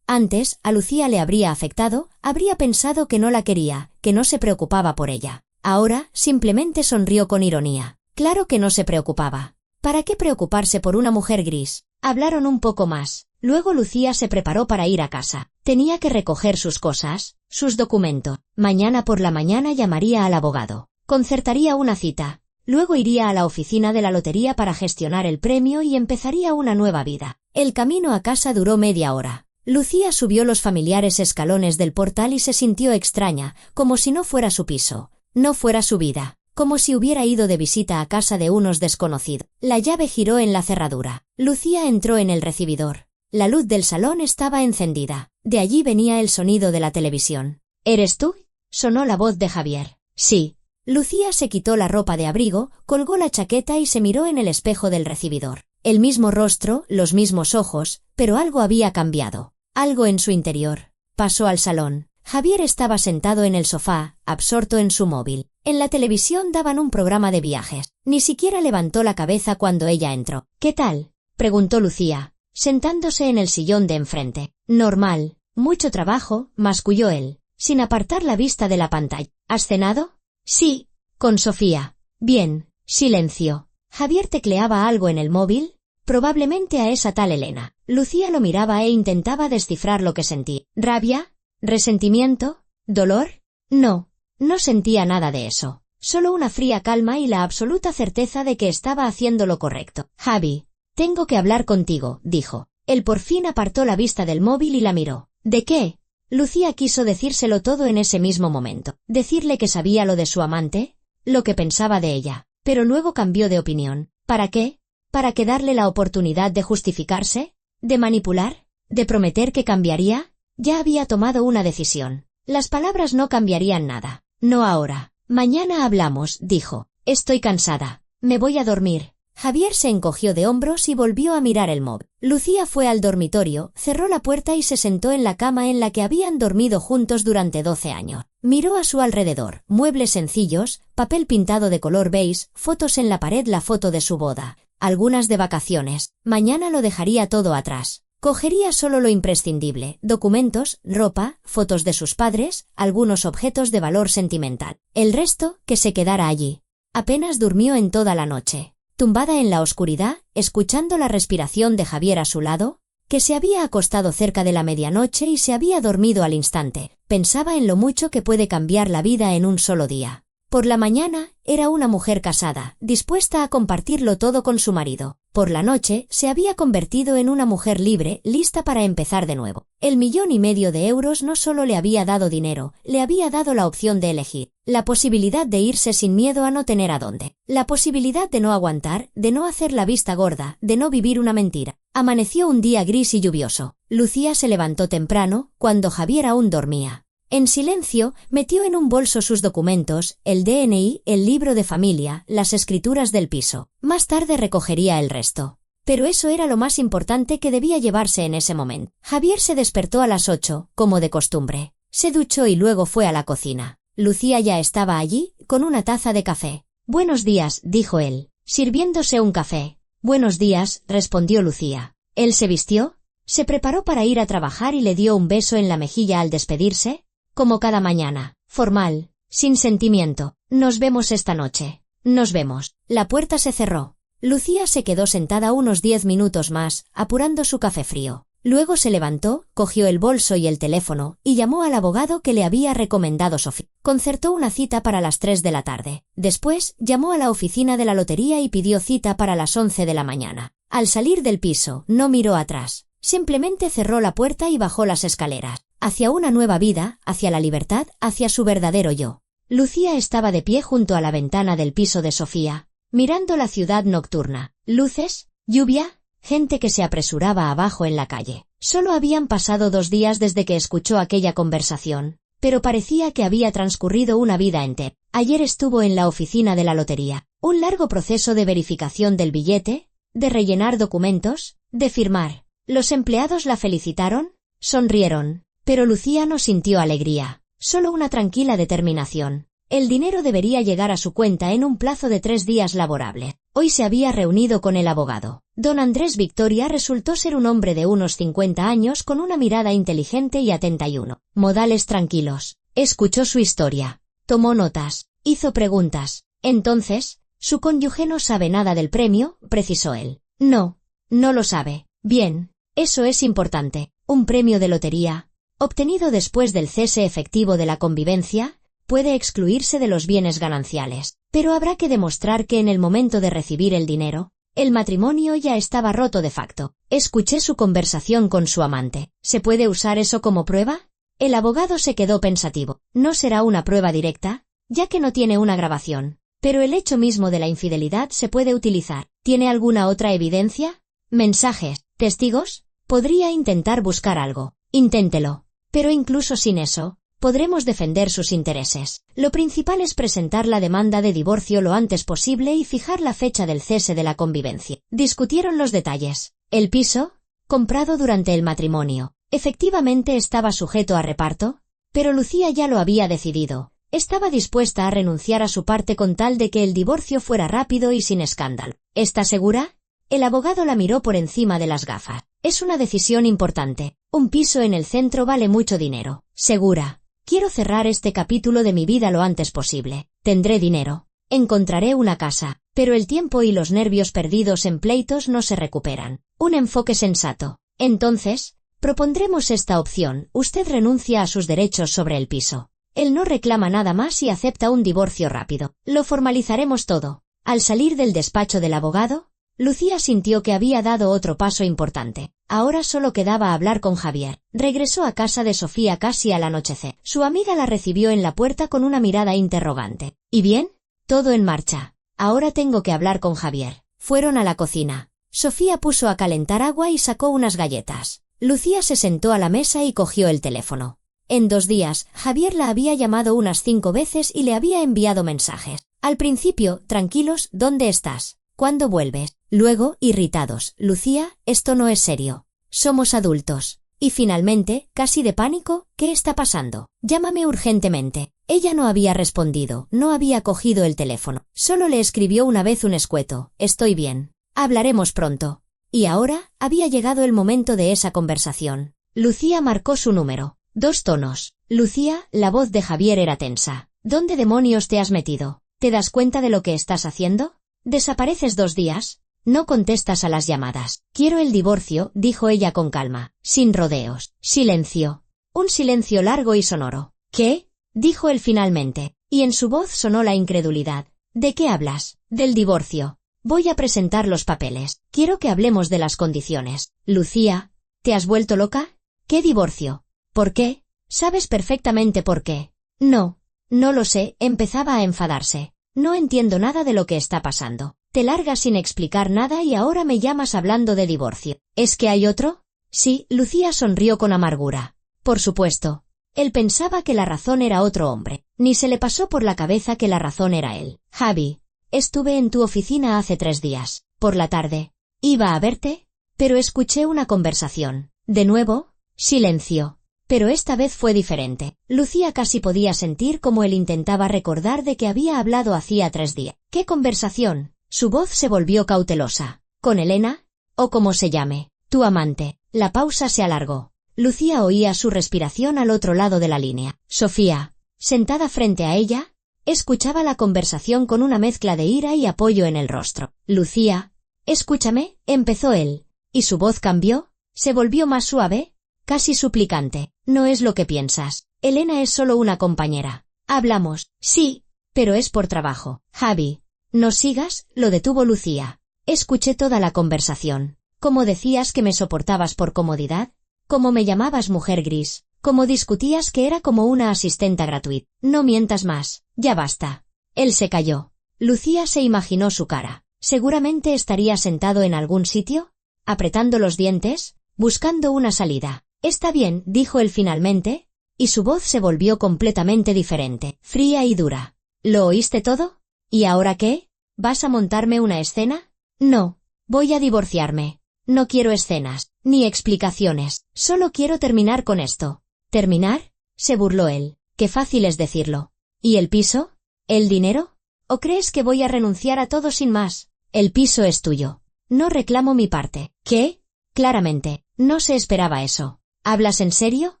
Antes, a Lucía le habría afectado, habría pensado que no la quería, que no se preocupaba por ella. Ahora, simplemente sonrió con ironía. Claro que no se preocupaba. ¿Para qué preocuparse por una mujer gris? Hablaron un poco más. Luego Lucía se preparó para ir a casa. Tenía que recoger sus cosas, sus documentos. Mañana por la mañana llamaría al abogado. Concertaría una cita. Luego iría a la oficina de la lotería para gestionar el premio y empezaría una nueva vida. El camino a casa duró media hora. Lucía subió los familiares escalones del portal y se sintió extraña, como si no fuera su piso, no fuera su vida, como si hubiera ido de visita a casa de unos desconocidos. La llave giró en la cerradura. Lucía entró en el recibidor. La luz del salón estaba encendida. De allí venía el sonido de la televisión. ¿Eres tú?, sonó la voz de Javier. Sí. Lucía se quitó la ropa de abrigo, colgó la chaqueta y se miró en el espejo del recibidor. El mismo rostro, los mismos ojos, pero algo había cambiado. Algo en su interior. Pasó al salón. Javier estaba sentado en el sofá, absorto en su móvil. En la televisión daban un programa de viajes. Ni siquiera levantó la cabeza cuando ella entró. ¿Qué tal?, preguntó Lucía, sentándose en el sillón de enfrente. Normal. Mucho trabajo, masculló él, sin apartar la vista de la pantalla. ¿Has cenado? Sí. Con Sofía. Bien. Silencio. Javier tecleaba algo en el móvil, probablemente a esa tal Elena. Lucía lo miraba e intentaba descifrar lo que sentía. ¿Rabia? ¿Resentimiento? ¿Dolor? No. No sentía nada de eso. Solo una fría calma y la absoluta certeza de que estaba haciendo lo correcto. Javi, tengo que hablar contigo, dijo. Él por fin apartó la vista del móvil y la miró. ¿De qué? Lucía quiso decírselo todo en ese mismo momento. Decirle que sabía lo de su amante, lo que pensaba de ella. Pero luego cambió de opinión. ¿Para qué? ¿Para que darle la oportunidad de justificarse? ¿De manipular? ¿De prometer que cambiaría? Ya había tomado una decisión. Las palabras no cambiarían nada. No ahora. Mañana hablamos, dijo. Estoy cansada. Me voy a dormir. Javier se encogió de hombros y volvió a mirar el móvil. Lucía fue al dormitorio, cerró la puerta y se sentó en la cama en la que habían dormido juntos durante 12 años. Miró a su alrededor, muebles sencillos, papel pintado de color beige, fotos en la pared, la foto de su boda, algunas de vacaciones. Mañana lo dejaría todo atrás. Cogería solo lo imprescindible, documentos, ropa, fotos de sus padres, algunos objetos de valor sentimental. El resto, que se quedara allí. Apenas durmió en toda la noche. Tumbada en la oscuridad, escuchando la respiración de Javier a su lado, que se había acostado cerca de la medianoche y se había dormido al instante, pensaba en lo mucho que puede cambiar la vida en un solo día. Por la mañana, era una mujer casada, dispuesta a compartirlo todo con su marido. Por la noche, se había convertido en una mujer libre, lista para empezar de nuevo. El 1,5 millones de euros no solo le había dado dinero, le había dado la opción de elegir. La posibilidad de irse sin miedo a no tener a dónde. La posibilidad de no aguantar, de no hacer la vista gorda, de no vivir una mentira. Amaneció un día gris y lluvioso. Lucía se levantó temprano, cuando Javier aún dormía. En silencio, metió en un bolso sus documentos, el DNI, el libro de familia, las escrituras del piso. Más tarde recogería el resto. Pero eso era lo más importante que debía llevarse en ese momento. Javier se despertó a las 8, como de costumbre. Se duchó y luego fue a la cocina. Lucía ya estaba allí, con una taza de café. «Buenos días», dijo él, sirviéndose un café. «Buenos días», respondió Lucía. Él se vistió, se preparó para ir a trabajar y le dio un beso en la mejilla al despedirse, como cada mañana, formal, sin sentimiento. «Nos vemos esta noche». «Nos vemos». La puerta se cerró. Lucía se quedó sentada unos 10 minutos más, apurando su café frío. Luego se levantó, cogió el bolso y el teléfono, y llamó al abogado que le había recomendado Sofía. Concertó una cita para las 3 de la tarde. Después, llamó a la oficina de la lotería y pidió cita para las 11 de la mañana. Al salir del piso, no miró atrás. Simplemente cerró la puerta y bajó las escaleras. Hacia una nueva vida, hacia la libertad, hacia su verdadero yo. Lucía estaba de pie junto a la ventana del piso de Sofía, mirando la ciudad nocturna. Luces, lluvia, gente que se apresuraba abajo en la calle. Solo habían pasado 2 días desde que escuchó aquella conversación, pero parecía que había transcurrido una vida entera. Ayer estuvo en la oficina de la lotería. Un largo proceso de verificación del billete, de rellenar documentos, de firmar. Los empleados la felicitaron, sonrieron, pero Lucía no sintió alegría, solo una tranquila determinación. El dinero debería llegar a su cuenta en un plazo de 3 días laborables. Hoy se había reunido con el abogado. Don Andrés Victoria resultó ser un hombre de unos 50 años con una mirada inteligente y atenta y modales tranquilos. Escuchó su historia, tomó notas, hizo preguntas. Entonces, ¿su cónyuge no sabe nada del premio?, precisó él. No, no lo sabe. Bien, eso es importante. Un premio de lotería, obtenido después del cese efectivo de la convivencia, puede excluirse de los bienes gananciales, pero habrá que demostrar que en el momento de recibir el dinero, El matrimonio ya estaba roto de facto. Escuché su conversación con su amante. ¿Se puede usar eso como prueba? El abogado se quedó pensativo. No será una prueba directa, ya que no tiene una grabación. Pero el hecho mismo de la infidelidad se puede utilizar. ¿Tiene alguna otra evidencia? ¿Mensajes? ¿Testigos? Podría intentar buscar algo. Inténtelo. Pero incluso sin eso, podremos defender sus intereses. Lo principal es presentar la demanda de divorcio lo antes posible y fijar la fecha del cese de la convivencia. Discutieron los detalles. El piso, comprado durante el matrimonio, efectivamente estaba sujeto a reparto, pero Lucía ya lo había decidido. Estaba dispuesta a renunciar a su parte con tal de que el divorcio fuera rápido y sin escándalo. ¿Está segura? El abogado la miró por encima de las gafas. Es una decisión importante. Un piso en el centro vale mucho dinero. Segura. Quiero cerrar este capítulo de mi vida lo antes posible. Tendré dinero. Encontraré una casa. Pero el tiempo y los nervios perdidos en pleitos no se recuperan. Un enfoque sensato. Entonces, propondremos esta opción. Usted renuncia a sus derechos sobre el piso. Él no reclama nada más y acepta un divorcio rápido. Lo formalizaremos todo. Al salir del despacho del abogado, Lucía sintió que había dado otro paso importante. Ahora solo quedaba hablar con Javier. Regresó a casa de Sofía casi al anochecer. Su amiga la recibió en la puerta con una mirada interrogante. ¿Y bien? Todo en marcha. Ahora tengo que hablar con Javier. Fueron a la cocina. Sofía puso a calentar agua y sacó unas galletas. Lucía se sentó a la mesa y cogió el teléfono. En 2 días, Javier la había llamado unas 5 veces y le había enviado mensajes. Al principio, tranquilos, ¿dónde estás? ¿Cuándo vuelves? Luego, irritados, Lucía, esto no es serio. Somos adultos. Y finalmente, casi de pánico, ¿qué está pasando? Llámame urgentemente. Ella no había respondido, no había cogido el teléfono. Solo le escribió una vez un escueto, estoy bien. Hablaremos pronto. Y ahora, había llegado el momento de esa conversación. Lucía marcó su número. 2 tonos. Lucía, la voz de Javier era tensa. ¿Dónde demonios te has metido? ¿Te das cuenta de lo que estás haciendo? Desapareces 2 días. No contestas a las llamadas. Quiero el divorcio, dijo ella con calma, sin rodeos. Silencio. Un silencio largo y sonoro. ¿Qué? Dijo él finalmente, y en su voz sonó la incredulidad. ¿De qué hablas? Del divorcio. Voy a presentar los papeles. Quiero que hablemos de las condiciones. Lucía, ¿te has vuelto loca? ¿Qué divorcio? ¿Por qué? Sabes perfectamente por qué. No, no lo sé, empezaba a enfadarse. No entiendo nada de lo que está pasando. Te largas sin explicar nada y ahora me llamas hablando de divorcio. ¿Es que hay otro? Sí, Lucía sonrió con amargura. Por supuesto. Él pensaba que la razón era otro hombre. Ni se le pasó por la cabeza que la razón era él. Javi, estuve en tu oficina hace 3 días. Por la tarde. Iba a verte, pero escuché una conversación. De nuevo, silencio. Pero esta vez fue diferente. Lucía casi podía sentir como él intentaba recordar de que había hablado hacía 3 días. ¿Qué conversación? Su voz se volvió cautelosa. ¿Con Elena? O como se llame. Tu amante. La pausa se alargó. Lucía oía su respiración al otro lado de la línea. Sofía, sentada frente a ella, escuchaba la conversación con una mezcla de ira y apoyo en el rostro. Lucía, escúchame, empezó él. ¿Y su voz cambió? ¿Se volvió más suave? Casi suplicante. No es lo que piensas. Elena es solo una compañera. Hablamos. Sí, pero es por trabajo. Javi, no sigas, lo detuvo Lucía. Escuché toda la conversación. ¿Cómo decías que me soportabas por comodidad? ¿Cómo me llamabas mujer gris? ¿Cómo discutías que era como una asistenta gratuita? No mientas más. Ya basta. Él se calló. Lucía se imaginó su cara. Seguramente estaría sentado en algún sitio, apretando los dientes, buscando una salida. Está bien, dijo él finalmente, y su voz se volvió completamente diferente, fría y dura. ¿Lo oíste todo? ¿Y ahora qué? ¿Vas a montarme una escena? No, voy a divorciarme. No quiero escenas, ni explicaciones, solo quiero terminar con esto. ¿Terminar? Se burló él. Qué fácil es decirlo. ¿Y el piso? ¿El dinero? ¿O crees que voy a renunciar a todo sin más? El piso es tuyo. No reclamo mi parte. ¿Qué? Claramente, no se esperaba eso. ¿Hablas en serio?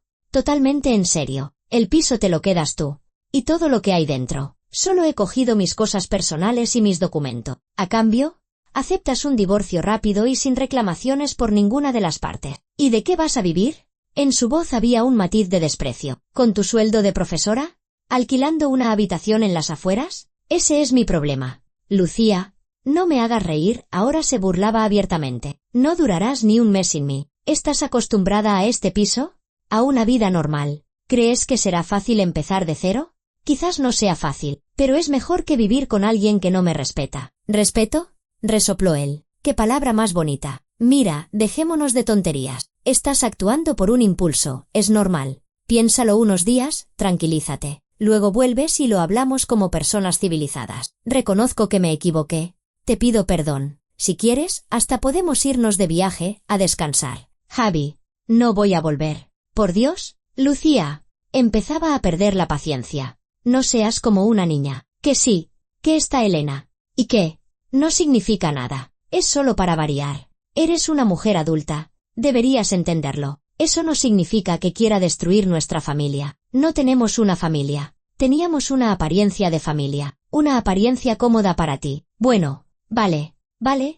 Totalmente en serio. El piso te lo quedas tú. Y todo lo que hay dentro. Solo he cogido mis cosas personales y mis documentos. A cambio, aceptas un divorcio rápido y sin reclamaciones por ninguna de las partes. ¿Y de qué vas a vivir? En su voz había un matiz de desprecio. ¿Con tu sueldo de profesora? ¿Alquilando una habitación en las afueras? Ese es mi problema. Lucía, No me hagas reír, ahora se burlaba abiertamente. No durarás ni un mes sin mí. ¿Estás acostumbrada a este piso? A una vida normal. ¿Crees que será fácil empezar de cero? Quizás no sea fácil, pero es mejor que vivir con alguien que no me respeta. ¿Respeto? Resopló él. ¡Qué palabra más bonita! Mira, dejémonos de tonterías. Estás actuando por un impulso, es normal. Piénsalo unos días, tranquilízate. Luego vuelves y lo hablamos como personas civilizadas. Reconozco que me equivoqué. Te pido perdón. Si quieres, hasta podemos irnos de viaje, a descansar. Javi, no voy a volver. Por Dios, Lucía. Empezaba a perder la paciencia. No seas como una niña. Que sí, que está Elena. ¿Y qué? No significa nada. Es solo para variar. Eres una mujer adulta. Deberías entenderlo. Eso no significa que quiera destruir nuestra familia. No tenemos una familia. Teníamos una apariencia de familia. Una apariencia cómoda para ti. Bueno, vale,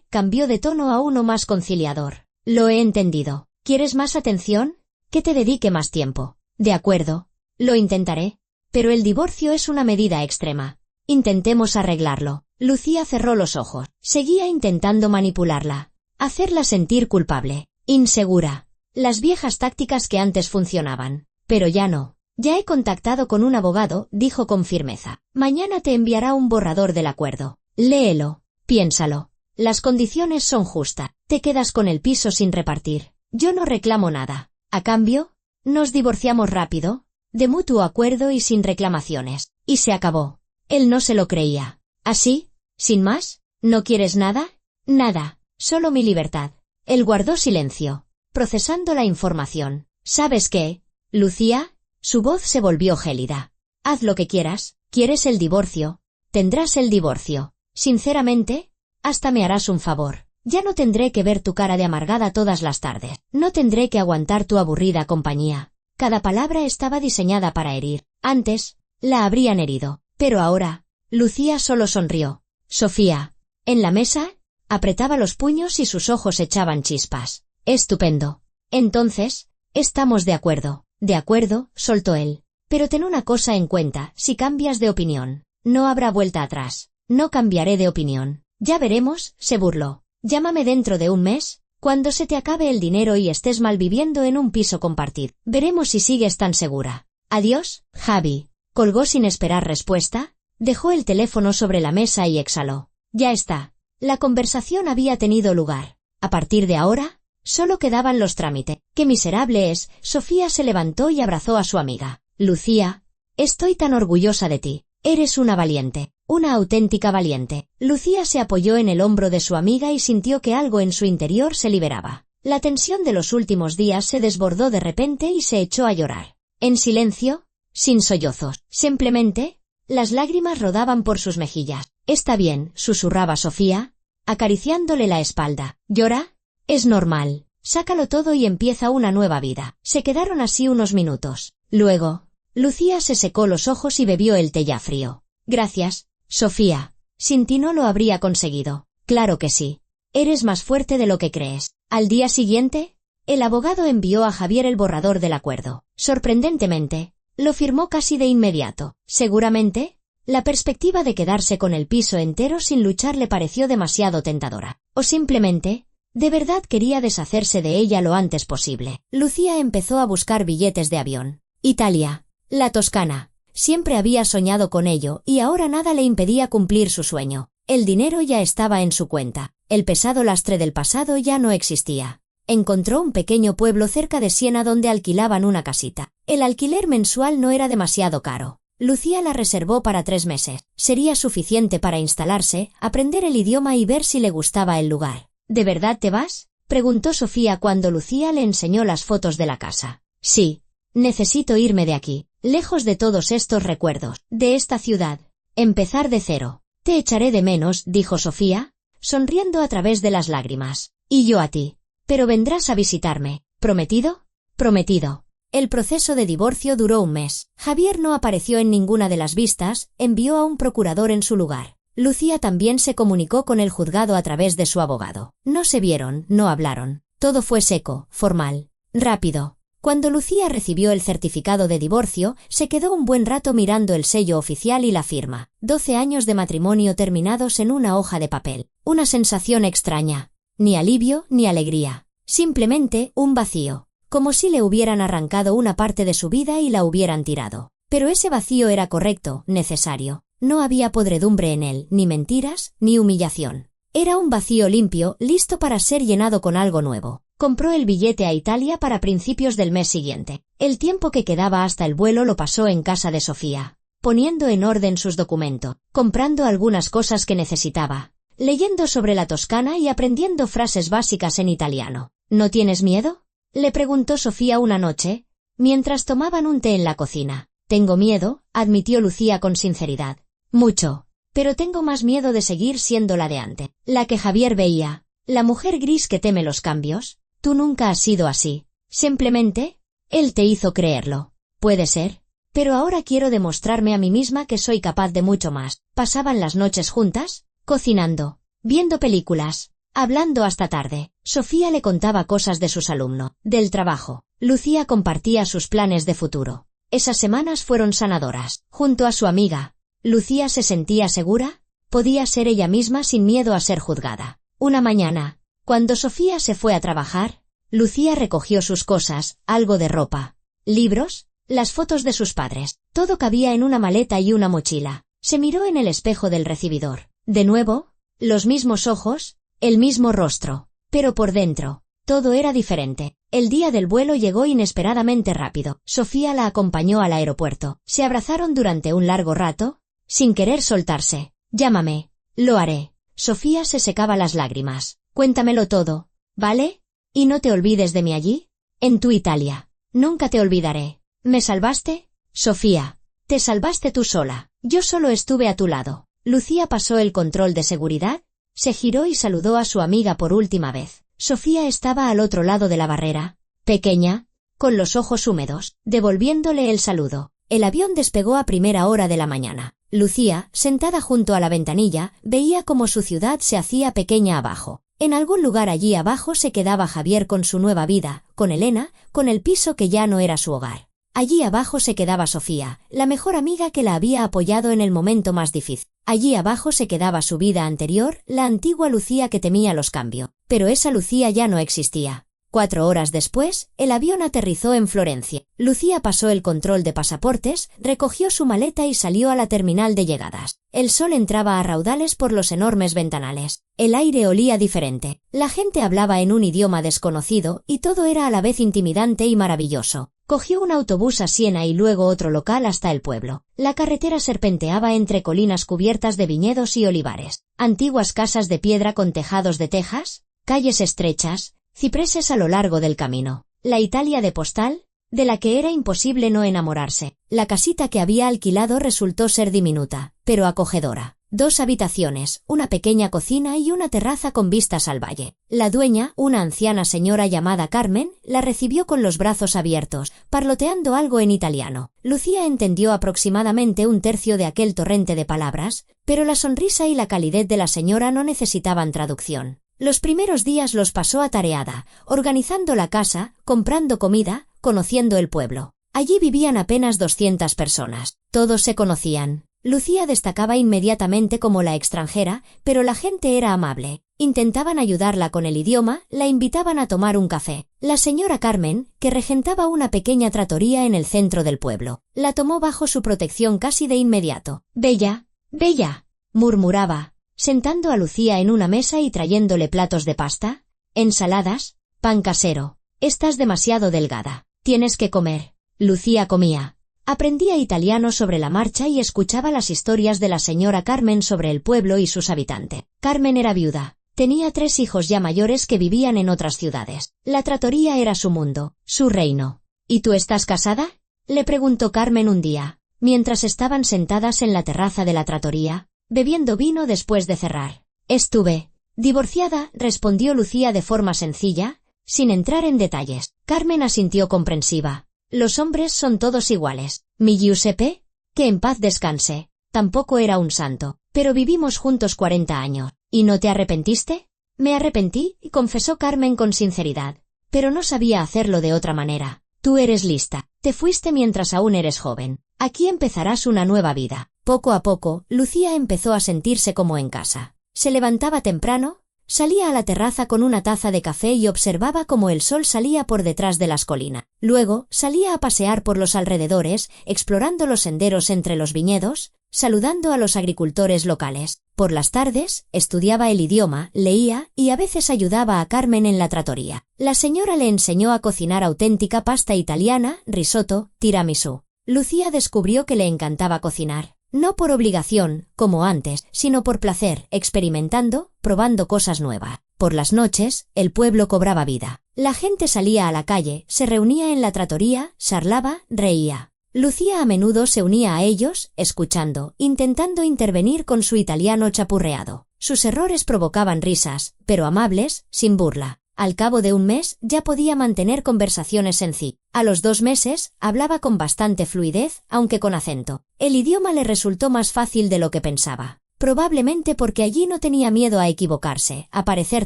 cambió de tono a uno más conciliador. Lo he entendido. ¿Quieres más atención? Que te dedique más tiempo. De acuerdo. Lo intentaré. Pero el divorcio es una medida extrema. Intentemos arreglarlo. Lucía cerró los ojos. Seguía intentando manipularla. Hacerla sentir culpable. Insegura. Las viejas tácticas que antes funcionaban. Pero ya no. Ya he contactado con un abogado, dijo con firmeza. Mañana te enviará un borrador del acuerdo. Léelo. Piénsalo. Las condiciones son justas. Te quedas con el piso sin repartir. Yo no reclamo nada. A cambio, nos divorciamos rápido, de mutuo acuerdo y sin reclamaciones. Y se acabó. Él no se lo creía. ¿Así? ¿Sin más? ¿No quieres nada? Nada. Solo mi libertad. Él guardó silencio, procesando la información. ¿Sabes qué, Lucía? Su voz se volvió gélida. Haz lo que quieras. ¿Quieres el divorcio? Tendrás el divorcio. Sinceramente, hasta me harás un favor. Ya no tendré que ver tu cara de amargada todas las tardes. No tendré que aguantar tu aburrida compañía. Cada palabra estaba diseñada para herir. Antes, la habrían herido. Pero ahora, Lucía solo sonrió. Sofía, en la mesa, apretaba los puños y sus ojos echaban chispas. Estupendo. Entonces, estamos de acuerdo. De acuerdo, soltó él. Pero ten una cosa en cuenta, si cambias de opinión, no habrá vuelta atrás. No cambiaré de opinión. Ya veremos, se burló. Llámame dentro de un mes, cuando se te acabe el dinero y estés malviviendo en un piso compartido. Veremos si sigues tan segura. Adiós, Javi. Colgó sin esperar respuesta, dejó el teléfono sobre la mesa y exhaló. Ya está. La conversación había tenido lugar. A partir de ahora, solo quedaban los trámites. ¡Qué miserable es! Sofía se levantó y abrazó a su amiga. Lucía, estoy tan orgullosa de ti. Eres una valiente. Una auténtica valiente. Lucía se apoyó en el hombro de su amiga y sintió que algo en su interior se liberaba. La tensión de los últimos días se desbordó de repente y se echó a llorar. En silencio, sin sollozos. Simplemente, las lágrimas rodaban por sus mejillas. Está bien, susurraba Sofía, acariciándole la espalda. ¿Llora? Es normal. Sácalo todo y empieza una nueva vida. Se quedaron así unos minutos. Luego, Lucía se secó los ojos y bebió el té ya frío. Gracias, Sofía. Sin ti no lo habría conseguido. Claro que sí. Eres más fuerte de lo que crees. Al día siguiente, el abogado envió a Javier el borrador del acuerdo. Sorprendentemente, lo firmó casi de inmediato. Seguramente, la perspectiva de quedarse con el piso entero sin luchar le pareció demasiado tentadora. O simplemente, de verdad quería deshacerse de ella lo antes posible. Lucía empezó a buscar billetes de avión. Italia, la Toscana. Siempre había soñado con ello y ahora nada le impedía cumplir su sueño. El dinero ya estaba en su cuenta. El pesado lastre del pasado ya no existía. Encontró un pequeño pueblo cerca de Siena donde alquilaban una casita. El alquiler mensual no era demasiado caro. Lucía la reservó para 3 meses. Sería suficiente para instalarse, aprender el idioma y ver si le gustaba el lugar. ¿De verdad te vas? Preguntó Sofía cuando Lucía le enseñó las fotos de la casa. Sí. Necesito irme de aquí, lejos de todos estos recuerdos, de esta ciudad. Empezar de cero. Te echaré de menos, dijo Sofía, sonriendo a través de las lágrimas. Y yo a ti. Pero vendrás a visitarme. ¿Prometido? Prometido. El proceso de divorcio duró un mes. Javier no apareció en ninguna de las vistas, envió a un procurador en su lugar. Lucía también se comunicó con el juzgado a través de su abogado. No se vieron, no hablaron. Todo fue seco, formal, rápido. Cuando Lucía recibió el certificado de divorcio, se quedó un buen rato mirando el sello oficial y la firma. 12 años de matrimonio terminados en una hoja de papel. Una sensación extraña. Ni alivio ni alegría. Simplemente un vacío. Como si le hubieran arrancado una parte de su vida y la hubieran tirado. Pero ese vacío era correcto, necesario. No había podredumbre en él, ni mentiras, ni humillación. Era un vacío limpio, listo para ser llenado con algo nuevo. Compró el billete a Italia para principios del mes siguiente. El tiempo que quedaba hasta el vuelo lo pasó en casa de Sofía, poniendo en orden sus documentos, comprando algunas cosas que necesitaba, leyendo sobre la Toscana y aprendiendo frases básicas en italiano. ¿No tienes miedo?, le preguntó Sofía una noche, mientras tomaban un té en la cocina. Tengo miedo, admitió Lucía con sinceridad. Mucho. Pero tengo más miedo de seguir siendo la de antes, la que Javier veía, la mujer gris que teme los cambios. Tú nunca has sido así. Simplemente, él te hizo creerlo. Puede ser. Pero ahora quiero demostrarme a mí misma que soy capaz de mucho más. Pasaban las noches juntas, cocinando, viendo películas, hablando hasta tarde. Sofía le contaba cosas de sus alumnos, del trabajo. Lucía compartía sus planes de futuro. Esas semanas fueron sanadoras. Junto a su amiga, Lucía se sentía segura, podía ser ella misma sin miedo a ser juzgada. Una mañana, cuando Sofía se fue a trabajar, Lucía recogió sus cosas, algo de ropa, libros, las fotos de sus padres. Todo cabía en una maleta y una mochila. Se miró en el espejo del recibidor. De nuevo, los mismos ojos, el mismo rostro, pero por dentro, todo era diferente. El día del vuelo llegó inesperadamente rápido. Sofía la acompañó al aeropuerto. Se abrazaron durante un largo rato, sin querer soltarse. Llámame. Lo haré. Sofía se secaba las lágrimas. Cuéntamelo todo, ¿vale? Y no te olvides de mí allí, en tu Italia. Nunca te olvidaré. ¿Me salvaste? Sofía. Te salvaste tú sola. Yo solo estuve a tu lado. Lucía pasó el control de seguridad, se giró y saludó a su amiga por última vez. Sofía estaba al otro lado de la barrera, pequeña, con los ojos húmedos, devolviéndole el saludo. El avión despegó a primera hora de la mañana. Lucía, sentada junto a la ventanilla, veía cómo su ciudad se hacía pequeña abajo. En algún lugar allí abajo se quedaba Javier con su nueva vida, con Elena, con el piso que ya no era su hogar. Allí abajo se quedaba Sofía, la mejor amiga que la había apoyado en el momento más difícil. Allí abajo se quedaba su vida anterior, la antigua Lucía que temía los cambios. Pero esa Lucía ya no existía. 4 horas después, el avión aterrizó en Florencia. Lucía pasó el control de pasaportes, recogió su maleta y salió a la terminal de llegadas. El sol entraba a raudales por los enormes ventanales. El aire olía diferente. La gente hablaba en un idioma desconocido y todo era a la vez intimidante y maravilloso. Cogió un autobús a Siena y luego otro local hasta el pueblo. La carretera serpenteaba entre colinas cubiertas de viñedos y olivares. Antiguas casas de piedra con tejados de tejas, calles estrechas, cipreses a lo largo del camino. La Italia de postal, de la que era imposible no enamorarse. La casita que había alquilado resultó ser diminuta, pero acogedora. 2 habitaciones, una pequeña cocina y una terraza con vistas al valle. La dueña, una anciana señora llamada Carmen, la recibió con los brazos abiertos, parloteando algo en italiano. Lucía entendió aproximadamente 1/3 de aquel torrente de palabras, pero la sonrisa y la calidez de la señora no necesitaban traducción. Los primeros días los pasó atareada, organizando la casa, comprando comida, conociendo el pueblo. Allí vivían apenas 200 personas. Todos se conocían. Lucía destacaba inmediatamente como la extranjera, pero la gente era amable. Intentaban ayudarla con el idioma, la invitaban a tomar un café. La señora Carmen, que regentaba una pequeña trattoria en el centro del pueblo, la tomó bajo su protección casi de inmediato. «Bella, bella», murmuraba, sentando a Lucía en una mesa y trayéndole platos de pasta, ensaladas, pan casero. «Estás demasiado delgada. Tienes que comer». Lucía comía. Aprendía italiano sobre la marcha y escuchaba las historias de la señora Carmen sobre el pueblo y sus habitantes. Carmen era viuda. Tenía 3 hijos ya mayores que vivían en otras ciudades. La trattoria era su mundo, su reino. «¿Y tú estás casada?», le preguntó Carmen un día, mientras estaban sentadas en la terraza de la trattoria, bebiendo vino después de cerrar. «Estuve divorciada», respondió Lucía de forma sencilla, sin entrar en detalles. Carmen asintió comprensiva. «Los hombres son todos iguales. Mi Giuseppe, que en paz descanse, tampoco era un santo, pero vivimos juntos 40 años. ¿Y no te arrepentiste?». «Me arrepentí», confesó Carmen con sinceridad, «pero no sabía hacerlo de otra manera. Tú eres lista. Te fuiste mientras aún eres joven. Aquí empezarás una nueva vida». Poco a poco, Lucía empezó a sentirse como en casa. Se levantaba temprano, salía a la terraza con una taza de café y observaba cómo el sol salía por detrás de las colinas. Luego salía a pasear por los alrededores, explorando los senderos entre los viñedos, saludando a los agricultores locales. Por las tardes, estudiaba el idioma, leía y a veces ayudaba a Carmen en la trattoria. La señora le enseñó a cocinar auténtica pasta italiana, risotto, tiramisú. Lucía descubrió que le encantaba cocinar. No por obligación, como antes, sino por placer, experimentando, probando cosas nuevas. Por las noches, el pueblo cobraba vida. La gente salía a la calle, se reunía en la trattoria, charlaba, reía. Lucía a menudo se unía a ellos, escuchando, intentando intervenir con su italiano chapurreado. Sus errores provocaban risas, pero amables, sin burla. Al cabo de un mes ya podía mantener conversaciones sencillas. A los 2 meses hablaba con bastante fluidez, aunque con acento. El idioma le resultó más fácil de lo que pensaba. Probablemente porque allí no tenía miedo a equivocarse, a parecer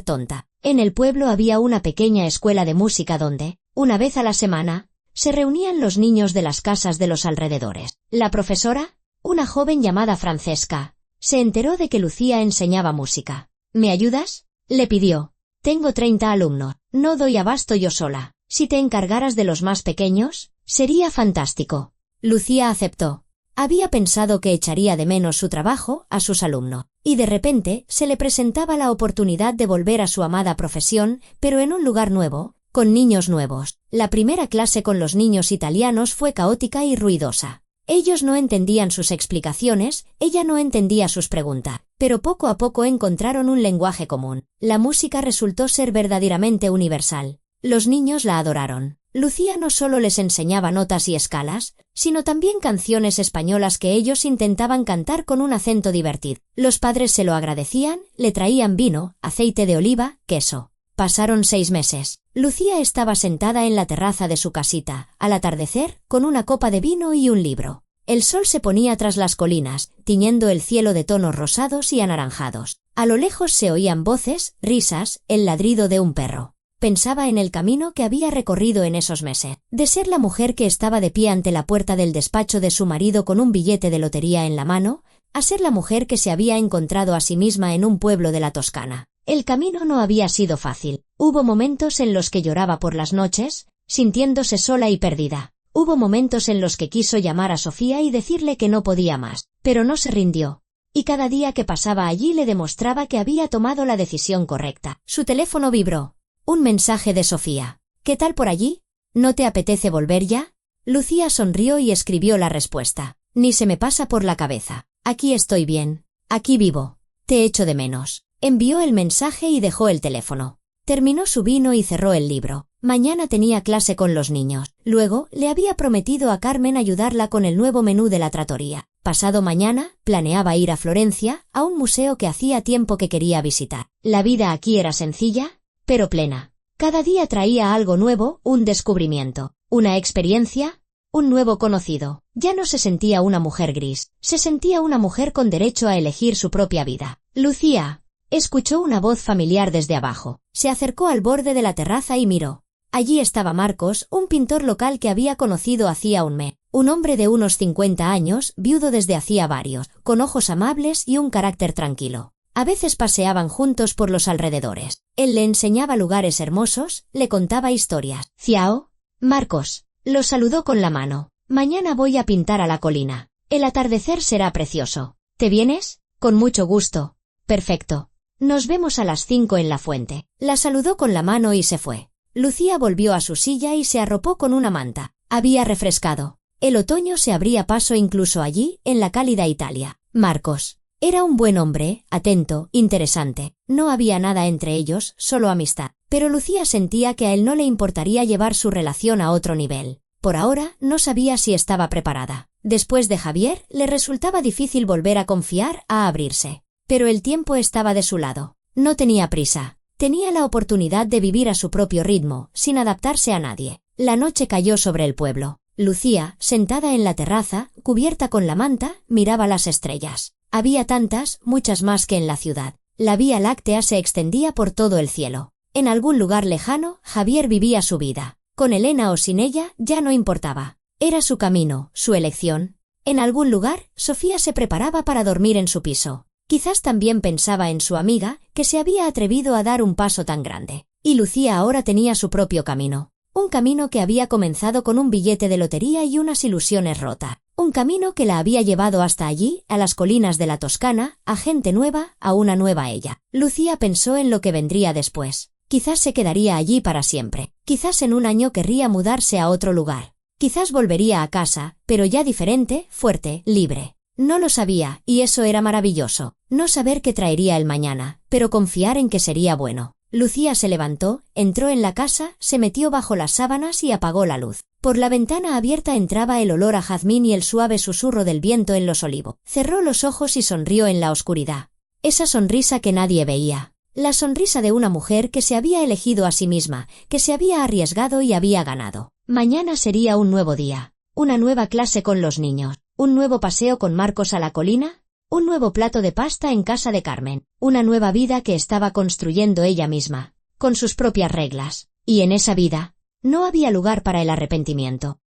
tonta. En el pueblo había una pequeña escuela de música donde, una vez a la semana, se reunían los niños de las casas de los alrededores. La profesora, una joven llamada Francesca, se enteró de que Lucía enseñaba música. ¿Me ayudas?, le pidió. Tengo 30 alumnos. No doy abasto yo sola. Si te encargaras de los más pequeños, sería fantástico. Lucía aceptó. Había pensado que echaría de menos su trabajo a sus alumnos. Y de repente se le presentaba la oportunidad de volver a su amada profesión, pero en un lugar nuevo, con niños nuevos. La primera clase con los niños italianos fue caótica y ruidosa. Ellos no entendían sus explicaciones, ella no entendía sus preguntas, pero poco a poco encontraron un lenguaje común. La música resultó ser verdaderamente universal. Los niños la adoraron. Lucía no solo les enseñaba notas y escalas, sino también canciones españolas que ellos intentaban cantar con un acento divertido. Los padres se lo agradecían, le traían vino, aceite de oliva, queso. Pasaron 6 meses. Lucía estaba sentada en la terraza de su casita, al atardecer, con una copa de vino y un libro. El sol se ponía tras las colinas, tiñendo el cielo de tonos rosados y anaranjados. A lo lejos se oían voces, risas, el ladrido de un perro. Pensaba en el camino que había recorrido en esos meses. De ser la mujer que estaba de pie ante la puerta del despacho de su marido con un billete de lotería en la mano, a ser la mujer que se había encontrado a sí misma en un pueblo de la Toscana. El camino no había sido fácil. Hubo momentos en los que lloraba por las noches, sintiéndose sola y perdida. Hubo momentos en los que quiso llamar a Sofía y decirle que no podía más, pero no se rindió. Y cada día que pasaba allí le demostraba que había tomado la decisión correcta. Su teléfono vibró. Un mensaje de Sofía. ¿Qué tal por allí? ¿No te apetece volver ya? Lucía sonrió y escribió la respuesta. Ni se me pasa por la cabeza. Aquí estoy bien. Aquí vivo. Te echo de menos. Envió el mensaje y dejó el teléfono. Terminó su vino y cerró el libro. Mañana tenía clase con los niños. Luego, le había prometido a Carmen ayudarla con el nuevo menú de la trattoria. Pasado mañana, planeaba ir a Florencia, a un museo que hacía tiempo que quería visitar. La vida aquí era sencilla, pero plena. Cada día traía algo nuevo, un descubrimiento, una experiencia, un nuevo conocido. Ya no se sentía una mujer gris, se sentía una mujer con derecho a elegir su propia vida. Lucía. Escuchó una voz familiar desde abajo. Se acercó al borde de la terraza y miró. Allí estaba Marcos, un pintor local que había conocido hacía un mes. Un hombre de unos 50 años, viudo desde hacía varios, con ojos amables y un carácter tranquilo. A veces paseaban juntos por los alrededores. Él le enseñaba lugares hermosos, le contaba historias. «Ciao, Marcos», lo saludó con la mano. «Mañana voy a pintar a la colina. El atardecer será precioso. ¿Te vienes?» «Con mucho gusto». «Perfecto. Nos vemos a las 5 en la fuente». La saludó con la mano y se fue. Lucía volvió a su silla y se arropó con una manta. Había refrescado. El otoño se abría paso incluso allí, en la cálida Italia. Marcos. Era un buen hombre, atento, interesante. No había nada entre ellos, solo amistad. Pero Lucía sentía que a él no le importaría llevar su relación a otro nivel. Por ahora, no sabía si estaba preparada. Después de Javier, le resultaba difícil volver a confiar, a abrirse. Pero el tiempo estaba de su lado. No tenía prisa. Tenía la oportunidad de vivir a su propio ritmo, sin adaptarse a nadie. La noche cayó sobre el pueblo. Lucía, sentada en la terraza, cubierta con la manta, miraba las estrellas. Había tantas, muchas más que en la ciudad. La Vía Láctea se extendía por todo el cielo. En algún lugar lejano, Javier vivía su vida. Con Elena o sin ella, ya no importaba. Era su camino, su elección. En algún lugar, Sofía se preparaba para dormir en su piso. Quizás también pensaba en su amiga, que se había atrevido a dar un paso tan grande. Y Lucía ahora tenía su propio camino. Un camino que había comenzado con un billete de lotería y unas ilusiones rotas. Un camino que la había llevado hasta allí, a las colinas de la Toscana, a gente nueva, a una nueva ella. Lucía pensó en lo que vendría después. Quizás se quedaría allí para siempre. Quizás en un año querría mudarse a otro lugar. Quizás volvería a casa, pero ya diferente, fuerte, libre. No lo sabía, y eso era maravilloso. No saber qué traería el mañana, pero confiar en que sería bueno. Lucía se levantó, entró en la casa, se metió bajo las sábanas y apagó la luz. Por la ventana abierta entraba el olor a jazmín y el suave susurro del viento en los olivos. Cerró los ojos y sonrió en la oscuridad. Esa sonrisa que nadie veía. La sonrisa de una mujer que se había elegido a sí misma, que se había arriesgado y había ganado. Mañana sería un nuevo día. Una nueva clase con los niños. Un nuevo paseo con Marcos a la colina. Un nuevo plato de pasta en casa de Carmen. Una nueva vida que estaba construyendo ella misma, con sus propias reglas. Y en esa vida, no había lugar para el arrepentimiento.